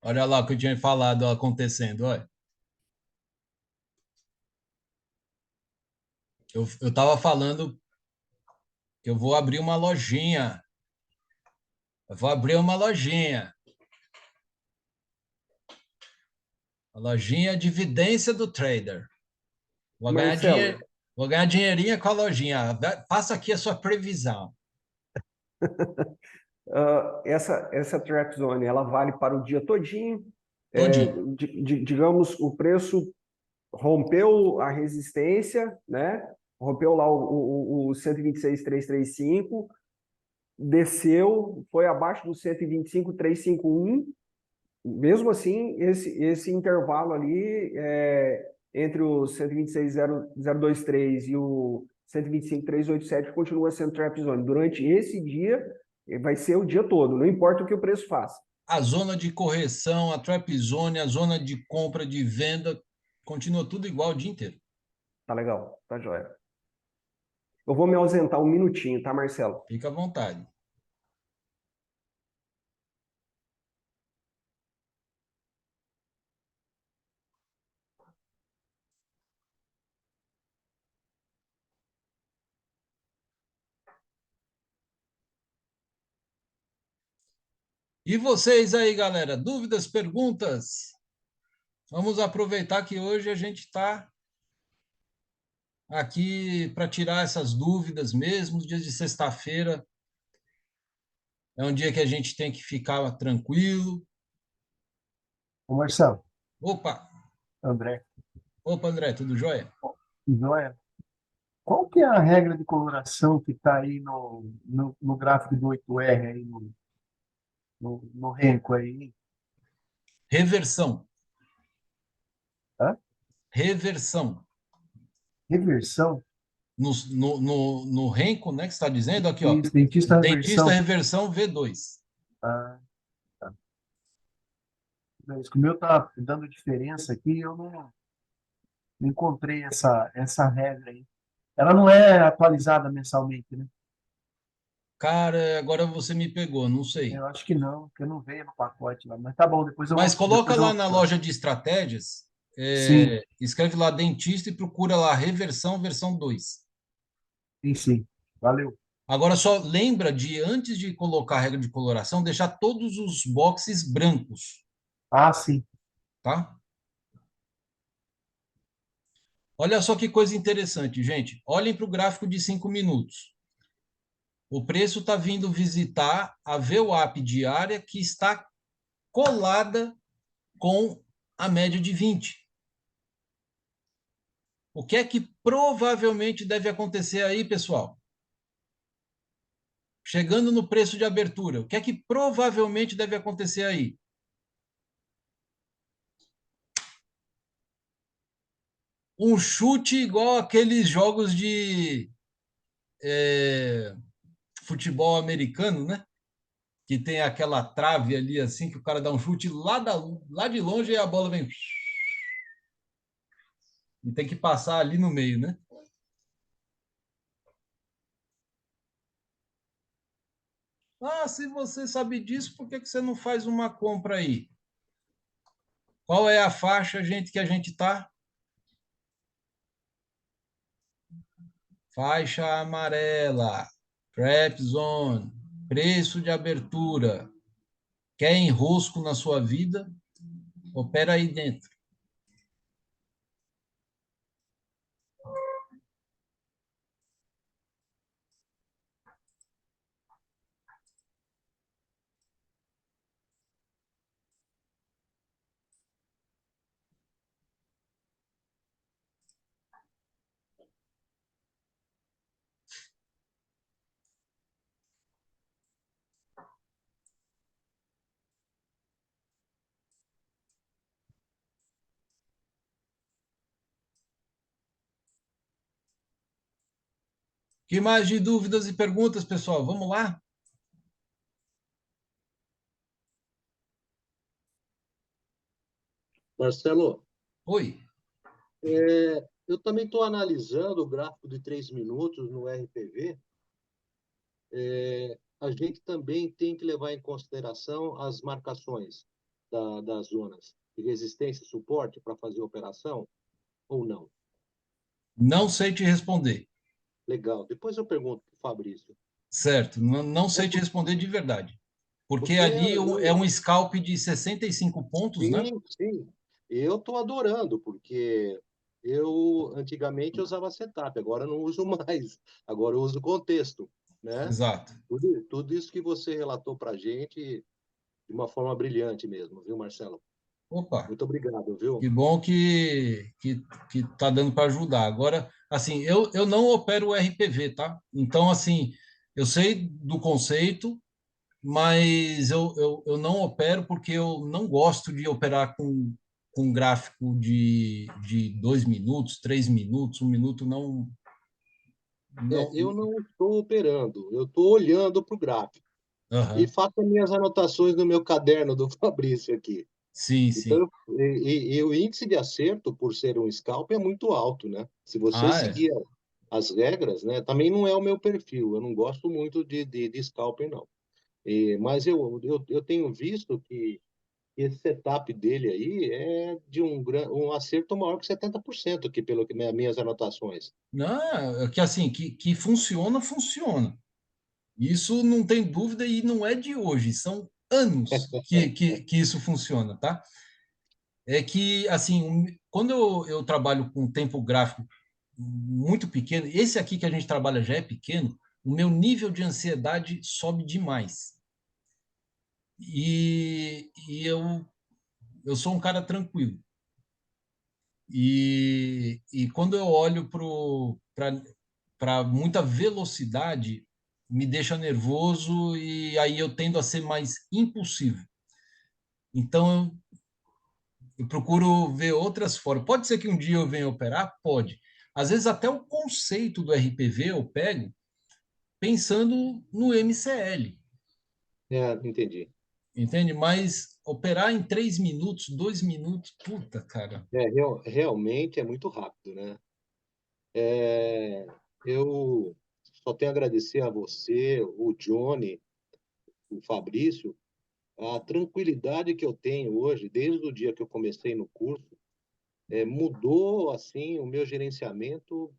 Speaker 1: Olha lá o que eu tinha falado acontecendo, olha. Eu estava falando que eu vou abrir uma lojinha. Eu vou abrir uma lojinha. A lojinha de evidência do trader. Vou ganhar
Speaker 3: Marcelo,
Speaker 1: dinheiro, vou ganhar dinheirinho com a lojinha. Faça aqui a sua previsão.
Speaker 3: essa trap zone, ela vale para o dia todinho?
Speaker 1: Todinho.
Speaker 3: Digamos, o preço rompeu a resistência, né? Rompeu lá o 126,335, desceu, foi abaixo do 125,351. Mesmo assim, esse intervalo ali entre o 126,023 e o 125,387 continua sendo trap zone. Durante esse dia, vai ser o dia todo, não importa o que o preço faça.
Speaker 1: A zona de correção, a trap zone, a zona de compra, de venda, continua tudo igual o dia inteiro.
Speaker 3: Tá legal, tá joia. Eu vou me ausentar um minutinho, tá, Marcelo?
Speaker 1: Fica à vontade. E vocês aí, galera? Dúvidas, perguntas? Vamos aproveitar que hoje a gente está aqui para tirar essas dúvidas mesmo. Dia de sexta-feira é um dia que a gente tem que ficar tranquilo.
Speaker 6: Ô Marcelo,
Speaker 1: Opa,
Speaker 6: André,
Speaker 1: opa, André, tudo jóia?
Speaker 6: Joia, qual que é a regra de coloração que está aí no gráfico do 8R, aí no renco aí?
Speaker 1: Reversão,
Speaker 6: Hã?
Speaker 1: reversão.
Speaker 6: Reversão?
Speaker 1: No renco, né, que você está dizendo? Aqui, ó.
Speaker 6: Isso, dentista
Speaker 1: Dentista
Speaker 6: reversão.
Speaker 1: reversão V2.
Speaker 6: Ah, tá. Mas como o meu está dando diferença aqui, eu não encontrei essa regra aí. Ela não é atualizada mensalmente, né?
Speaker 1: Cara, agora você me pegou, não sei.
Speaker 6: Eu acho que não, porque não veio no pacote lá. Mas tá bom,
Speaker 1: Mas coloca
Speaker 6: depois eu
Speaker 1: lá
Speaker 6: vou
Speaker 1: na
Speaker 6: procurar.
Speaker 1: loja de estratégias,
Speaker 6: Sim,
Speaker 1: escreve lá dentista e procura lá reversão versão 2.
Speaker 6: sim, sim. Valeu.
Speaker 1: Agora só lembra de, antes de colocar a regra de coloração, deixar todos os boxes brancos,
Speaker 6: Ah, sim.
Speaker 1: tá? Olha só que coisa interessante, gente. Olhem para o gráfico de 5 minutos. O preço está vindo visitar a VWAP diária que está colada com a média de 20. O que é que provavelmente deve acontecer aí, pessoal? Chegando no preço de abertura, o que é que provavelmente deve acontecer aí? Um chute igual aqueles jogos de futebol americano, né? Que tem aquela trave ali assim, que o cara dá um chute lá de longe e a bola vem. E tem que passar ali no meio, né? Ah, se você sabe disso, por que você não faz uma compra aí? Qual é a faixa, gente, que a gente está? faixa amarela, trap zone, preço de abertura. Quer enrosco na sua vida? Opera aí dentro. Que mais de dúvidas e perguntas, pessoal? Vamos lá?
Speaker 2: Marcelo,
Speaker 1: Oi.
Speaker 2: eu também estou analisando o gráfico de 3 minutos no RPV. A gente também tem que levar em consideração as marcações das zonas de resistência e suporte para fazer a operação ou não?
Speaker 1: Não sei te responder.
Speaker 2: Legal. Depois eu pergunto para o Fabrício.
Speaker 1: Certo. Não
Speaker 2: É
Speaker 1: sei te responder de verdade. Porque
Speaker 2: porque
Speaker 1: ali é
Speaker 2: eu,
Speaker 1: um scalp de 65 pontos, né?
Speaker 2: sim, sim. Eu estou adorando, porque eu antigamente usava setup, agora não uso mais. Agora eu uso contexto, né?
Speaker 1: Exato.
Speaker 2: Tudo isso que você relatou para a gente de uma forma brilhante mesmo, viu, Marcelo?
Speaker 1: Opa,
Speaker 2: Muito obrigado, viu?
Speaker 1: que bom que tá dando para ajudar. Agora, assim, eu não opero o RPV, tá? Então, assim, eu sei do conceito, mas eu não opero porque eu não gosto de operar com gráfico de 2 minutos, 3 minutos, 1 minuto, não.
Speaker 2: Eu não estou operando, eu estou olhando para o gráfico e
Speaker 1: Aham.
Speaker 2: faço as minhas anotações no meu caderno do Fabrício aqui.
Speaker 1: Sim, sim.
Speaker 2: Então, e o índice de acerto, por ser um scalp, é muito alto, né? Se você
Speaker 1: Ah, é.
Speaker 2: seguir as regras, né? Também não é o meu perfil, eu não gosto muito de scalper, não. Mas eu tenho visto que esse setup dele aí é de um acerto maior que 70%, aqui, pelo que minhas anotações.
Speaker 1: Não, é que assim, que funciona, funciona. Isso não tem dúvida e não é de hoje, são anos que isso funciona, tá? É que, assim, quando eu trabalho com tempo gráfico muito pequeno, esse aqui que a gente trabalha já é pequeno, o meu nível de ansiedade sobe demais. E eu sou um cara tranquilo. E quando eu olho para muita velocidade, me deixa nervoso e aí eu tendo a ser mais impulsivo. Então, eu procuro ver outras formas. Pode ser que um dia eu venha operar? Pode. Às vezes, até o conceito do RPV eu pego pensando no MCL,
Speaker 2: Entendi.
Speaker 1: entende? Mas operar em 3 minutos, 2 minutos, puta, cara.
Speaker 2: Realmente é muito rápido, né? Eu só tenho a agradecer a você, o Johnny, o Fabrício, a tranquilidade que eu tenho hoje, desde o dia que eu comecei no curso, mudou assim o meu gerenciamento.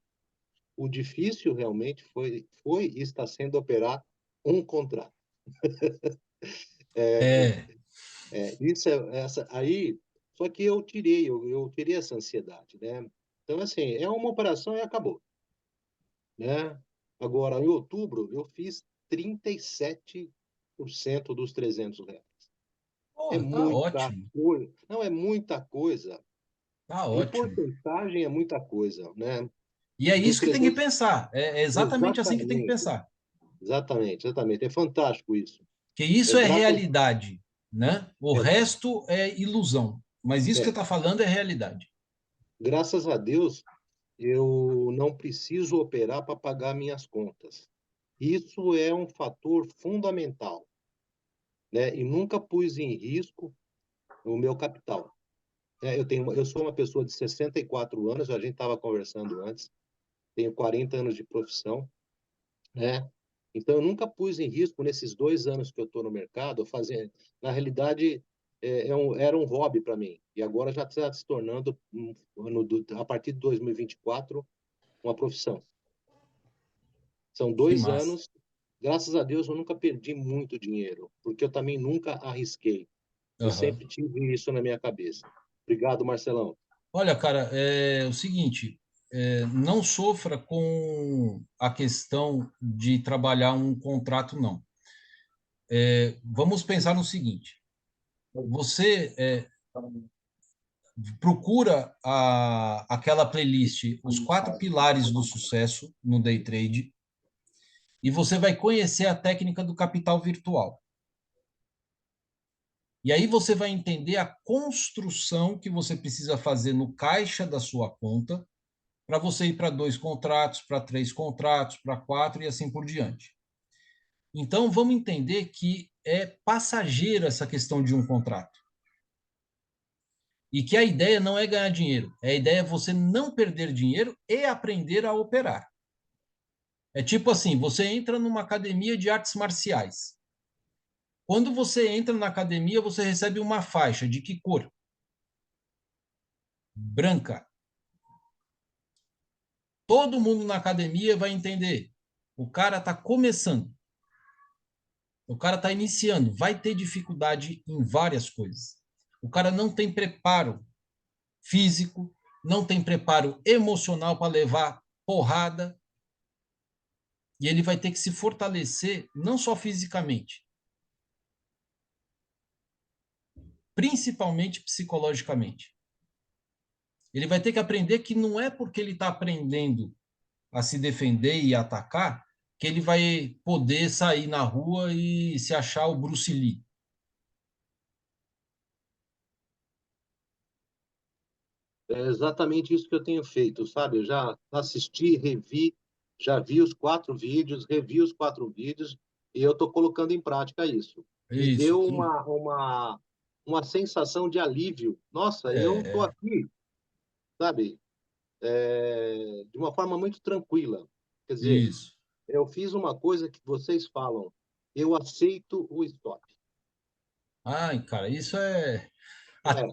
Speaker 2: O difícil realmente foi e está sendo operar um contrato.
Speaker 1: É,
Speaker 2: Isso essa aí, só que eu tirei essa ansiedade, né? Então assim, é uma operação e acabou, né? Agora, em outubro, eu fiz 37% dos R$ 300. É
Speaker 1: pô, tá
Speaker 2: muita
Speaker 1: ótimo,
Speaker 2: coisa. Não, é muita coisa.
Speaker 1: tá
Speaker 2: Em
Speaker 1: ótimo.
Speaker 2: porcentagem, é muita coisa, né?
Speaker 1: E é
Speaker 2: Dos
Speaker 1: isso que tem que
Speaker 2: 300,
Speaker 1: pensar. É exatamente assim que tem que
Speaker 2: exatamente,
Speaker 1: pensar.
Speaker 2: exatamente. É fantástico isso.
Speaker 1: Que
Speaker 2: É
Speaker 1: isso é
Speaker 2: graças,
Speaker 1: realidade, né? O
Speaker 2: é,
Speaker 1: resto é ilusão. Mas isso que você
Speaker 2: é,
Speaker 1: está falando é realidade.
Speaker 2: graças a Deus, eu não preciso operar para pagar minhas contas. Isso é um fator fundamental, né? E nunca pus em risco o meu capital. Eu sou uma pessoa de 64 anos, a gente estava conversando antes, tenho 40 anos de profissão, né? Então, eu nunca pus em risco nesses 2 anos que eu estou no mercado, fazer, na realidade, era um hobby para mim, e agora já está se tornando, a partir de 2024, uma profissão. São
Speaker 1: Que
Speaker 2: 2
Speaker 1: massa.
Speaker 2: anos. Graças a Deus eu nunca perdi muito dinheiro, porque eu também nunca arrisquei. Eu
Speaker 1: Aham.
Speaker 2: sempre tive isso na minha cabeça. Obrigado, Marcelão.
Speaker 1: Olha, cara, é o seguinte, não sofra com a questão de trabalhar um contrato, não. Vamos pensar no seguinte, você procura aquela playlist, os 4 pilares do sucesso no day trade, e você vai conhecer a técnica do capital virtual. E aí você vai entender a construção que você precisa fazer no caixa da sua conta para você ir para 2 contratos, para 3 contratos, para 4 e assim por diante. Então, vamos entender que é passageira essa questão de um contrato. E que a ideia não é ganhar dinheiro, a ideia é você não perder dinheiro e aprender a operar. É tipo assim, você entra numa academia de artes marciais. Quando você entra na academia, você recebe uma faixa de que cor? Branca. Todo mundo na academia vai entender. O cara está começando. O cara está iniciando. Vai ter dificuldade em várias coisas. O cara não tem preparo físico, não tem preparo emocional para levar porrada. E ele vai ter que se fortalecer, não só fisicamente, principalmente psicologicamente. Ele vai ter que aprender que não é porque ele está aprendendo a se defender e atacar que ele vai poder sair na rua e se achar o Bruce Lee.
Speaker 2: É exatamente isso que eu tenho feito, sabe? Eu já assisti, revi, já vi os 4 vídeos, revi os 4 vídeos e eu estou colocando em prática isso. Me
Speaker 1: Isso.
Speaker 2: deu uma sensação de alívio. Nossa, eu estou
Speaker 1: É,
Speaker 2: aqui, sabe? De uma forma muito tranquila. Quer dizer,
Speaker 1: isso.
Speaker 2: eu fiz uma coisa que vocês falam, eu aceito o stop.
Speaker 1: Ai, cara, isso é,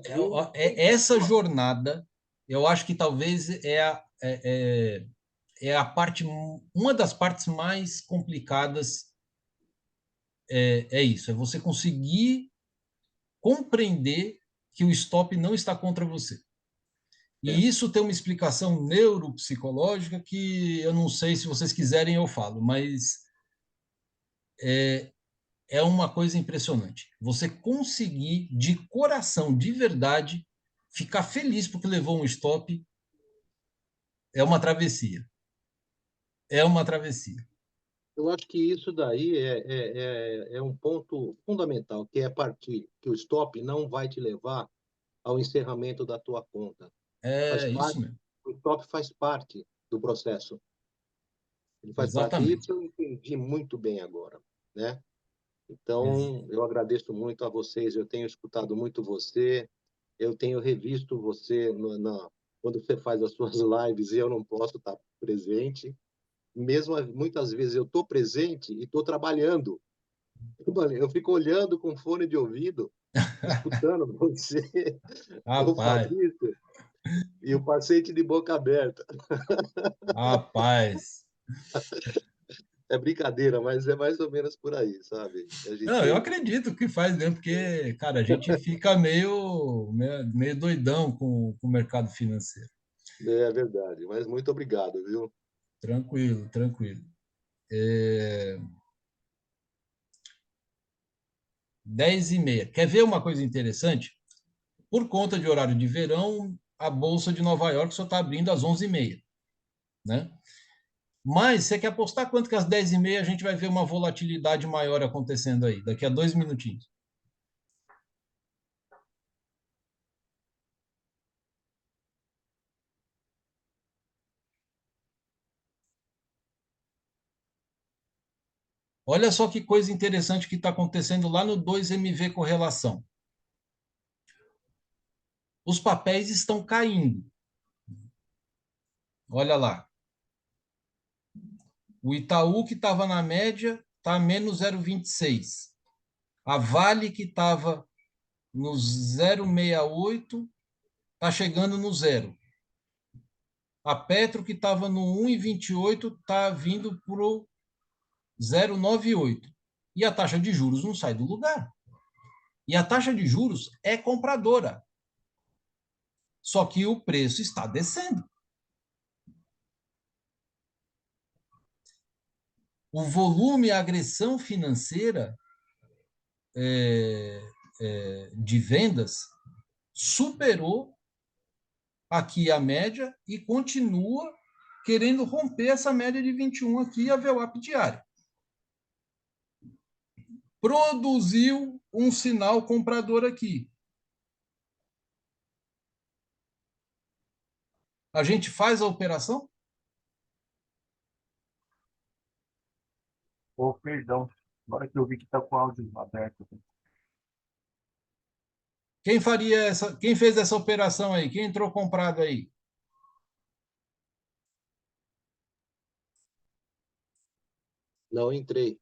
Speaker 2: Eu
Speaker 1: essa jornada, eu acho que talvez é a parte, uma das partes mais complicadas é isso, é você conseguir compreender que o stop não está contra você.
Speaker 2: é,
Speaker 1: E isso tem uma explicação neuropsicológica que eu não sei se vocês quiserem eu falo, mas é uma coisa impressionante. Você conseguir de coração, de verdade, ficar feliz porque levou um stop é uma travessia. É uma travessia.
Speaker 2: eu acho que isso daí é um ponto fundamental, que é partir, que o stop não vai te levar ao encerramento da tua conta. Faz
Speaker 1: É isso
Speaker 2: parte,
Speaker 1: mesmo.
Speaker 2: o stop faz parte do processo. Ele faz parte. E isso
Speaker 1: Exatamente.
Speaker 2: eu entendi muito bem agora, né?
Speaker 1: Ex
Speaker 2: Então, eu agradeço muito a vocês. Eu tenho escutado muito você. Eu tenho revisto você quando você faz as suas lives e eu não posso estar presente. Mesmo muitas vezes eu estou presente e estou trabalhando. Eu fico olhando com fone de ouvido, escutando você, o
Speaker 1: Rapaz,
Speaker 2: Fabrício e o paciente de boca aberta.
Speaker 1: rapaz.
Speaker 2: É brincadeira, mas é mais ou menos por aí, sabe? A
Speaker 1: Não, eu
Speaker 2: gente
Speaker 1: acredito que faz mesmo, porque, cara, a gente fica meio doidão com o mercado financeiro.
Speaker 2: é verdade, mas muito obrigado, viu?
Speaker 1: Tranquilo, tranquilo. 10h30. Quer ver uma coisa interessante? Por conta de horário de verão, a Bolsa de Nova York só está abrindo às 11h30, né? Mas você quer apostar quanto que às 10h30 a gente vai ver uma volatilidade maior acontecendo aí, daqui a 2 minutinhos? Olha só que coisa interessante que está acontecendo lá no 2MV correlação. Os papéis estão caindo. Olha lá. O Itaú, que estava na média, está menos 0,26. A Vale, que estava no 0,68, está chegando no zero. A Petro, que estava no 1,28, está vindo para o 0,98. E a taxa de juros não sai do lugar. E a taxa de juros é compradora. Só que o preço está descendo. O volume, a agressão financeira de vendas superou aqui a média e continua querendo romper essa média de 21 aqui, a VWAP diária. Produziu um sinal comprador aqui. A gente faz a operação?
Speaker 6: Oh, perdão. Agora que eu vi que está com o áudio aberto.
Speaker 1: Quem fez essa operação aí? Quem entrou comprado aí?
Speaker 2: Não entrei.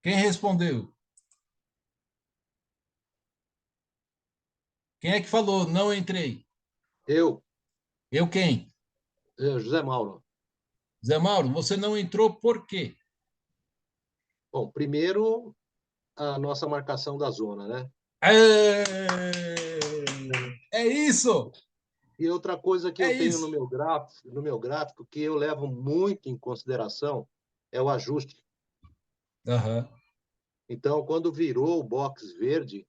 Speaker 1: Quem respondeu? Quem é que falou? Não entrei.
Speaker 2: Eu,
Speaker 1: Eu quem?
Speaker 2: José Mauro.
Speaker 1: Zé Mauro, você não entrou por quê?
Speaker 2: Bom, primeiro, a nossa marcação da zona, né?
Speaker 1: É isso!
Speaker 2: E outra coisa que
Speaker 1: É
Speaker 2: eu tenho
Speaker 1: isso!
Speaker 2: no meu gráfico, que eu levo muito em consideração, é o ajuste.
Speaker 1: Uhum.
Speaker 2: Então, quando virou o box verde,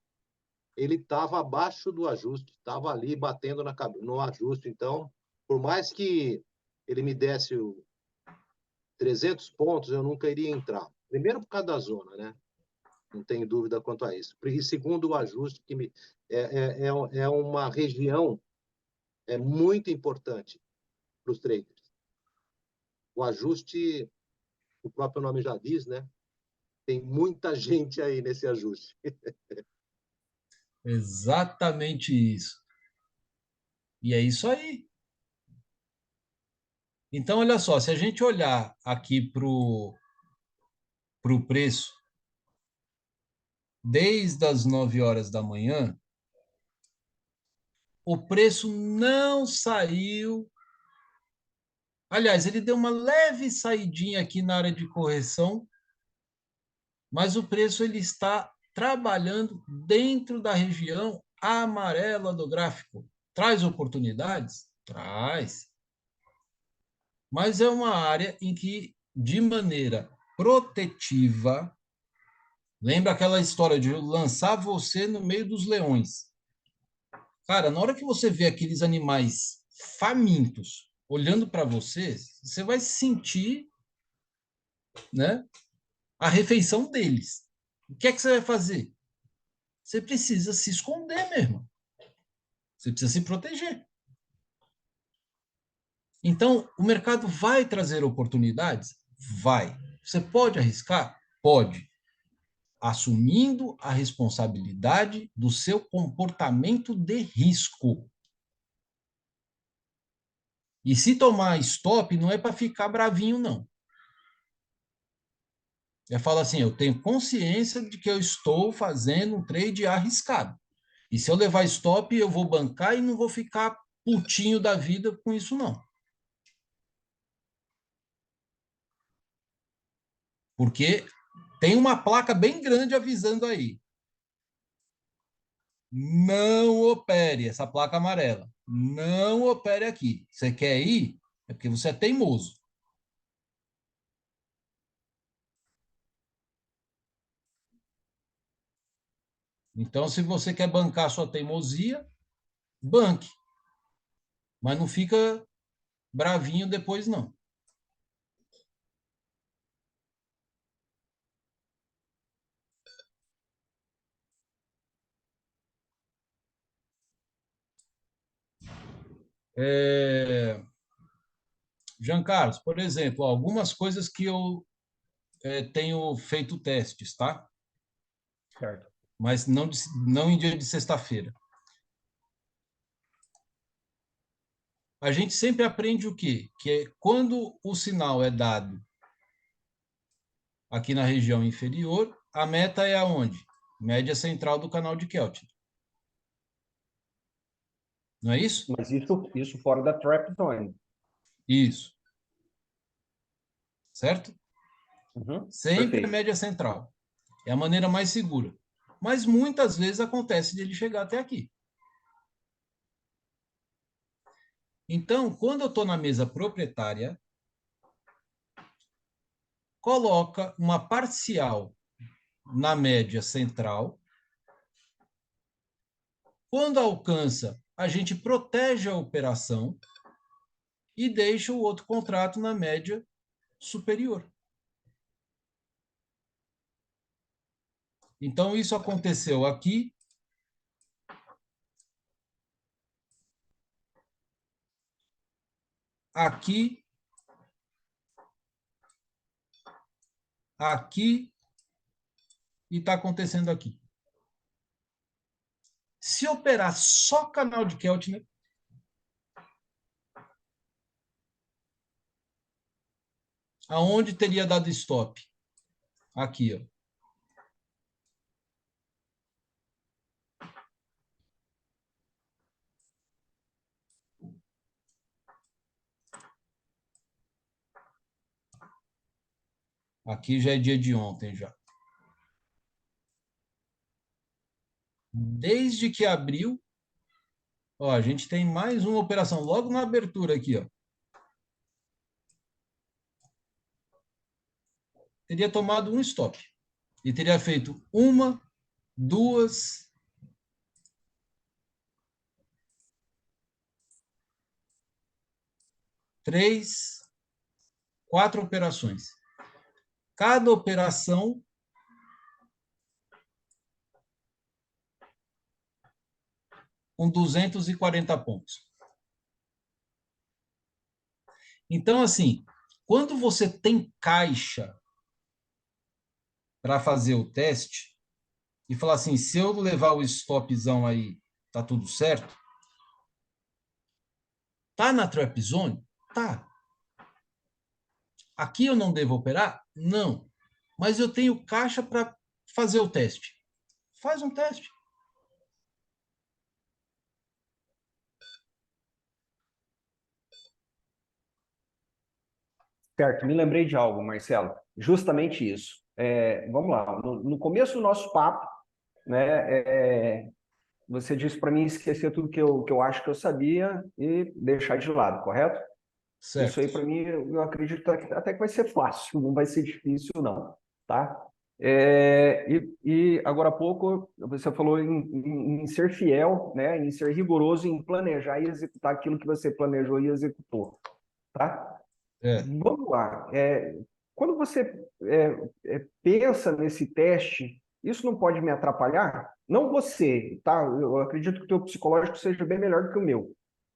Speaker 2: ele estava abaixo do ajuste, estava ali batendo no ajuste. Então, por mais que ele me desse 300 pontos, eu nunca iria entrar. Primeiro, por causa da zona, né? Não tenho dúvida quanto a isso. E segundo, o ajuste, que é uma região muito importante para os traders. O ajuste, o próprio nome já diz, né? Tem muita gente aí nesse ajuste.
Speaker 1: Exatamente isso. E é isso aí. Então, olha só, se a gente olhar aqui para o preço, desde as 9 horas da manhã, o preço não saiu. Aliás, ele deu uma leve saidinha aqui na área de correção, mas o preço ele está trabalhando dentro da região amarela do gráfico. Traz oportunidades? Traz. Mas é uma área em que, de maneira protetiva, lembra aquela história de lançar você no meio dos leões? Cara, na hora que você vê aqueles animais famintos olhando para você, você vai sentir, né, a refeição deles. O que é que você vai fazer? Você precisa se esconder mesmo. Você precisa se proteger. Então, o mercado vai trazer oportunidades? Vai. Você pode arriscar? Pode. Assumindo a responsabilidade do seu comportamento de risco. E se tomar stop, não é para ficar bravinho, não. É falar assim, eu tenho consciência de que eu estou fazendo um trade arriscado. E se eu levar stop, eu vou bancar e não vou ficar putinho da vida com isso, não. Porque tem uma placa bem grande avisando aí. Não opere, essa placa amarela. Não opere aqui. Você quer ir? É porque você é teimoso. Então, se você quer bancar sua teimosia, banque. Mas não fica bravinho depois, não. Jean Carlos, por exemplo, algumas coisas que eu tenho feito testes, tá?
Speaker 3: Certo.
Speaker 1: Mas não em dia de sexta-feira. A gente sempre aprende o quê? Que é quando o sinal é dado aqui na região inferior, a meta é aonde? Média central do canal de Keltner. Não é isso?
Speaker 3: Mas isso fora da trap zone.
Speaker 1: Isso. certo? Sempre a
Speaker 3: Perfeito.
Speaker 1: média central. É a maneira mais segura. Mas muitas vezes acontece de ele chegar até aqui. Então, quando eu estou na mesa proprietária, coloca uma parcial na média central. Quando alcança, a gente protege a operação e deixa o outro contrato na média superior. Então, isso aconteceu aqui. Aqui. Aqui. E está acontecendo aqui. Se operar só canal de Keltner, aonde teria dado stop? Aqui, ó. Aqui já é dia de ontem já. Desde que abriu, ó, a gente tem mais uma operação logo na abertura aqui, ó. Teria tomado um stop e teria feito uma, duas, três, quatro operações. Cada operação com 240 pontos. Então, assim, quando você tem caixa para fazer o teste e falar assim, se eu levar o stopzão aí, tá tudo certo? Tá na trap zone? Tá. Aqui eu não devo operar? Não. Mas eu tenho caixa para fazer o teste. Faz um teste.
Speaker 3: Certo, me lembrei de algo, Marcelo. Justamente isso. Vamos lá. No começo do nosso papo, né, você disse para mim esquecer tudo que eu acho que eu sabia e deixar de lado, correto? Isso
Speaker 1: Certo.
Speaker 3: aí, para mim, eu acredito até que vai ser fácil, não vai ser difícil, não, tá? E agora há pouco você falou em ser fiel, né? Em ser rigoroso, em planejar e executar aquilo que você planejou e executou, tá?
Speaker 1: É.
Speaker 3: Vamos lá. Quando você pensa nesse teste, isso não pode me atrapalhar? Não você, tá? Eu acredito que o teu psicológico seja bem melhor do que o meu,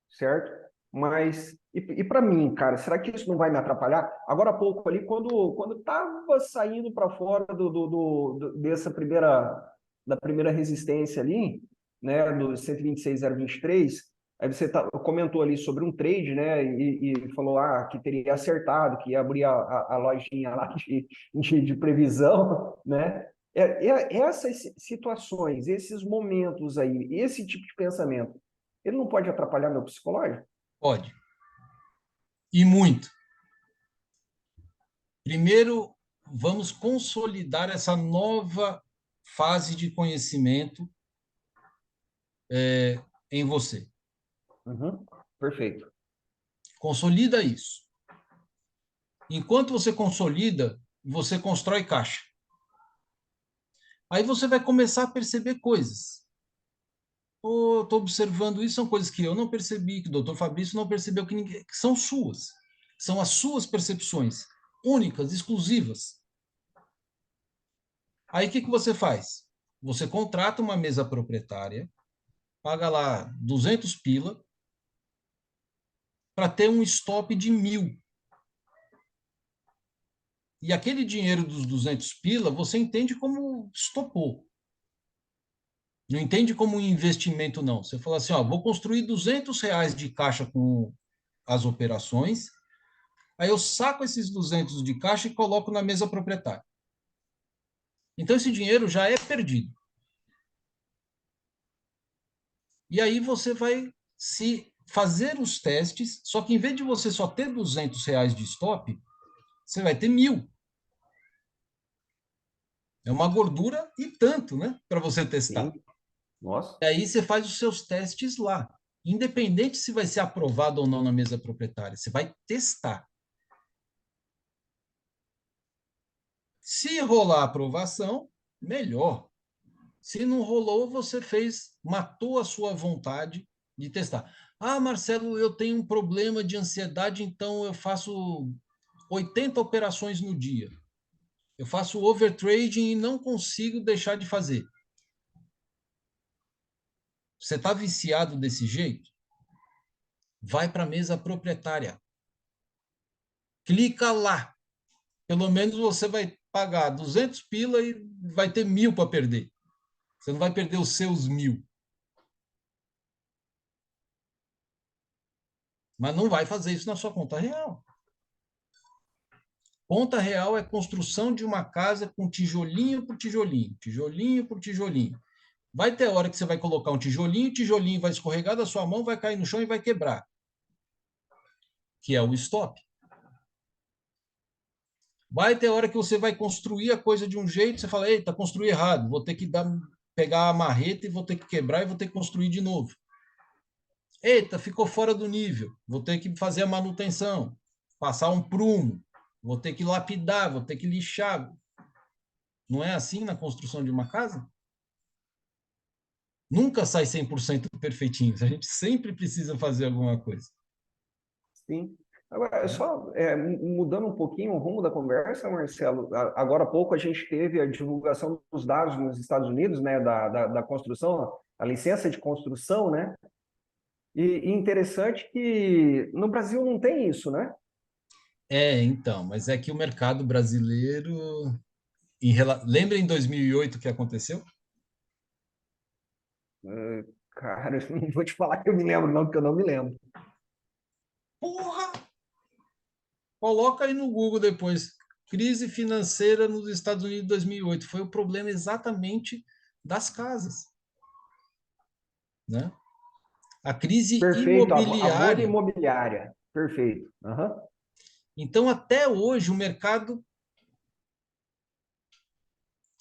Speaker 3: certo? Mas, e para mim, cara, será que isso não vai me atrapalhar? Agora há pouco ali, quando estava saindo para fora da primeira resistência ali, né, do 126,023, aí você comentou ali sobre um trade, né, e falou que teria acertado, que ia abrir a lojinha lá de previsão, né? Essas situações, esses momentos aí, esse tipo de pensamento, ele não pode atrapalhar meu psicológico?
Speaker 1: Pode. E muito. Primeiro, vamos consolidar essa nova fase de conhecimento em você.
Speaker 3: Perfeito.
Speaker 1: Consolida isso. Enquanto você consolida, você constrói caixa. Aí você vai começar a perceber coisas. Estou observando isso, são coisas que eu não percebi, que o doutor Fabrício não percebeu, que são suas. São as suas percepções, únicas, exclusivas. Aí o que você faz? Você contrata uma mesa proprietária, paga lá 200 pila, para ter um stop de 1.000. E aquele dinheiro dos 200 pila, você entende como estopou. Não entende como um investimento, não. Você fala assim, vou construir R$ 200 de caixa com as operações, aí eu saco esses 200 de caixa e coloco na mesa proprietária. Então, esse dinheiro já é perdido. E aí você vai se fazer os testes, só que em vez de você só ter R$ 200 de stop, você vai ter 1.000. É uma gordura e tanto, né? Para você testar.
Speaker 3: Sim. Nossa.
Speaker 1: E aí você faz os seus testes lá. Independente se vai ser aprovado ou não na mesa proprietária, você vai testar. Se rolar a aprovação, melhor. Se não rolou, você matou a sua vontade de testar. Ah, Marcelo, eu tenho um problema de ansiedade, então eu faço 80 operações no dia. Eu faço overtrading e não consigo deixar de fazer. Você está viciado desse jeito? Vai para a mesa proprietária. Clica lá. Pelo menos você vai pagar 200 pila e vai ter 1.000 para perder. Você não vai perder os seus 1.000. Mas não vai fazer isso na sua conta real. Conta real é construção de uma casa com tijolinho por tijolinho, tijolinho por tijolinho. Vai ter hora que você vai colocar um tijolinho, o tijolinho vai escorregar da sua mão, vai cair no chão e vai quebrar. Que é o stop. Vai ter hora que você vai construir a coisa de um jeito, você fala, eita, construí errado, vou ter que pegar a marreta e vou ter que quebrar e vou ter que construir de novo. Eita, ficou fora do nível, vou ter que fazer a manutenção, passar um prumo, vou ter que lapidar, vou ter que lixar. Não é assim na construção de uma casa? Nunca sai 100% perfeitinho, a gente sempre precisa fazer alguma coisa.
Speaker 3: Sim. Agora, só mudando um pouquinho o rumo da conversa, Marcelo, agora há pouco a gente teve a divulgação dos dados nos Estados Unidos, né, da construção, a licença de construção, né? E interessante que no Brasil não tem isso, né?
Speaker 1: Então, mas é que o mercado brasileiro... Lembra em 2008 o que aconteceu?
Speaker 3: Cara, eu não vou te falar que eu me lembro, não, porque eu não me lembro.
Speaker 1: Porra! Coloca aí no Google depois. Crise financeira nos Estados Unidos em 2008. Foi o problema exatamente das casas. Né? A crise
Speaker 3: Perfeito, a bolha
Speaker 1: imobiliária.
Speaker 3: imobiliária. Perfeito. Uhum.
Speaker 1: Então, até hoje, o mercado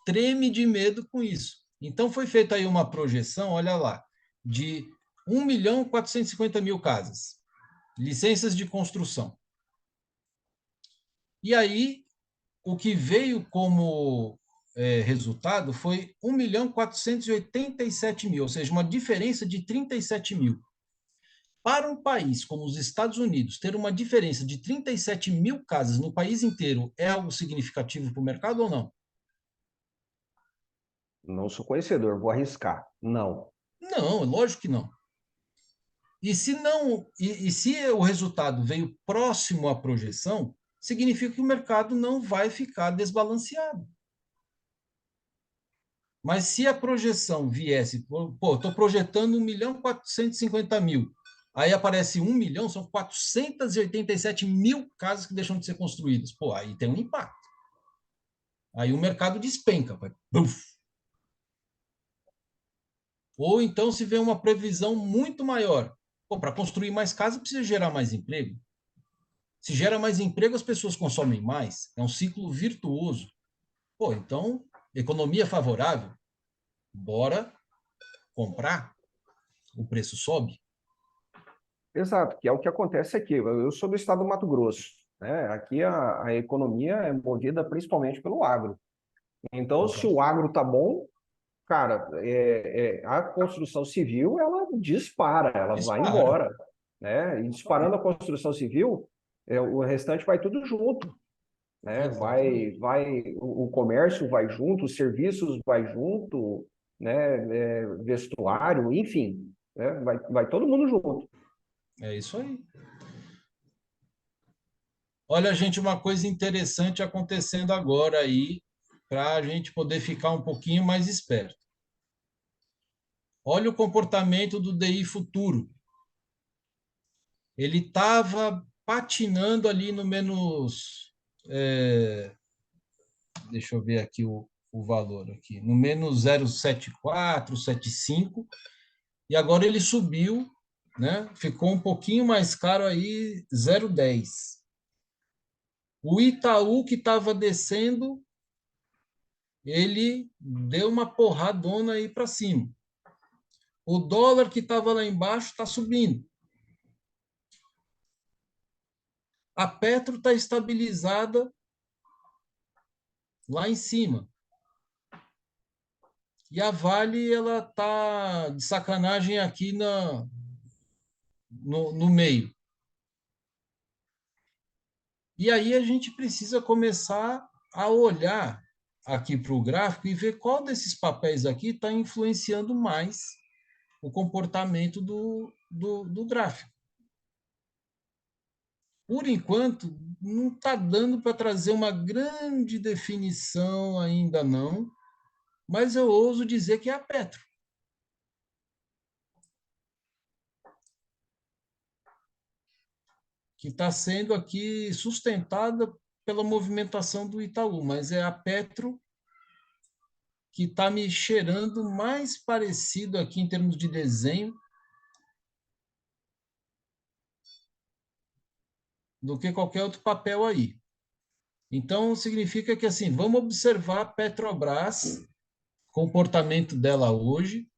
Speaker 1: treme de medo com isso. Então, foi feita aí uma projeção, olha lá, de 1.450.000 casas, licenças de construção. E aí, o que veio como resultado foi 1.487.000, ou seja, uma diferença de 37.000. Para um país como os Estados Unidos, ter uma diferença de 37.000 casas no país inteiro é algo significativo para o mercado ou não?
Speaker 3: Não sou conhecedor, vou arriscar. Não.
Speaker 1: Não, lógico que não. E se não, e se o resultado veio próximo à projeção, significa que o mercado não vai ficar desbalanceado. Mas se a projeção viesse, estou projetando 1.450.000, aí aparece 1 milhão, são 487.000 casas que deixam de ser construídas. Pô, aí tem um impacto. Aí o mercado despenca. Vai, ou então se vê uma previsão muito maior. Para construir mais casas precisa gerar mais emprego. Se gera mais emprego, as pessoas consomem mais. É um ciclo virtuoso. Então, economia favorável, bora comprar, o preço sobe.
Speaker 3: Exato, que é o que acontece aqui. Eu sou do estado do Mato Grosso, né? Aqui a economia é movida principalmente pelo agro. Então, se o agro tá bom, cara, a construção civil ela dispara, ela vai embora, né? E disparando a construção civil, o restante vai tudo junto, né? O comércio vai junto, os serviços vai junto, né? Vestuário, enfim, né? Vai todo mundo junto.
Speaker 1: É isso aí. Olha, gente, uma coisa interessante acontecendo agora aí, para a gente poder ficar um pouquinho mais esperto. Olha o comportamento do DI futuro. Ele estava patinando ali no menos... deixa eu ver aqui o valor aqui. No menos 0,74, 0,75. E agora ele subiu, né? Ficou um pouquinho mais caro aí, 0,10. O Itaú, que estava descendo, ele deu uma porradona aí para cima. O dólar que estava lá embaixo está subindo. A Petro está estabilizada lá em cima. E a Vale, ela está de sacanagem aqui no meio. E aí a gente precisa começar a olhar aqui para o gráfico e ver qual desses papéis aqui está influenciando mais o comportamento do gráfico. Por enquanto, não está dando para trazer uma grande definição ainda não, mas eu ouso dizer que é a Petro. Que está sendo aqui sustentada pela movimentação do Itaú, mas é a Petro que está me cheirando mais parecido aqui em termos de desenho do que qualquer outro papel aí. Então, significa que, assim, vamos observar a Petrobras, comportamento dela hoje,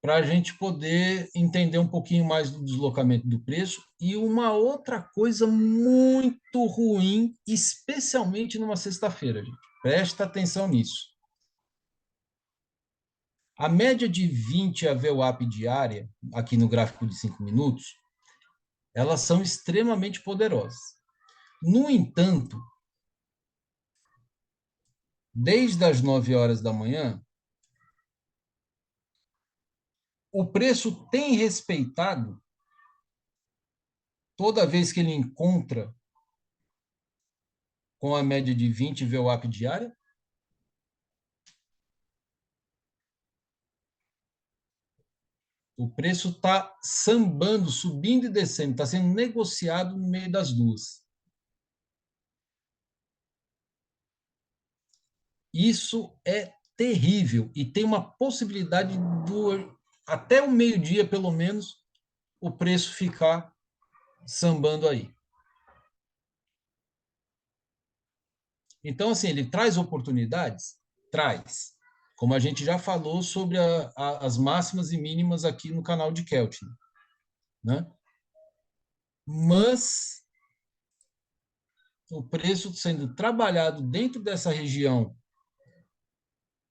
Speaker 1: para a gente poder entender um pouquinho mais do deslocamento do preço. E uma outra coisa muito ruim, especialmente numa sexta-feira, gente. Presta atenção nisso. A média de 20 a VWAP diária, aqui no gráfico de 5 minutos, elas são extremamente poderosas. No entanto, desde as 9 horas da manhã, o preço tem respeitado, toda vez que ele encontra com a média de 20 VWAP diária, o preço está sambando, subindo e descendo, está sendo negociado no meio das duas. Isso é terrível e tem uma possibilidade até o meio-dia, pelo menos, o preço ficar sambando aí. Então, assim, ele traz oportunidades? Traz. Como a gente já falou sobre as máximas e mínimas aqui no canal de Keltner, né? Mas o preço sendo trabalhado dentro dessa região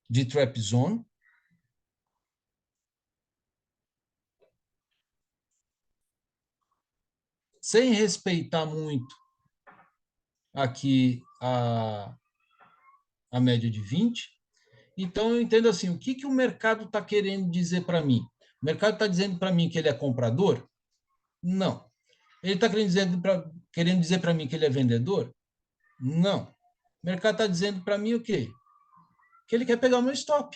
Speaker 1: de trap zone, sem respeitar muito aqui a média de 20. Então, eu entendo assim, o que o mercado está querendo dizer para mim? O mercado está dizendo para mim que ele é comprador? Não. Ele está querendo dizer para mim que ele é vendedor? Não. O mercado está dizendo para mim o quê? Que ele quer pegar o meu stop.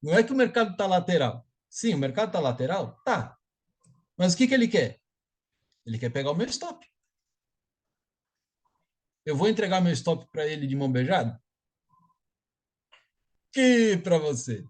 Speaker 1: Não é que o mercado está lateral. Sim, o mercado está lateral? Tá. Mas o que ele quer? Ele quer pegar o meu stop. Eu vou entregar meu stop para ele de mão beijada? Que para você.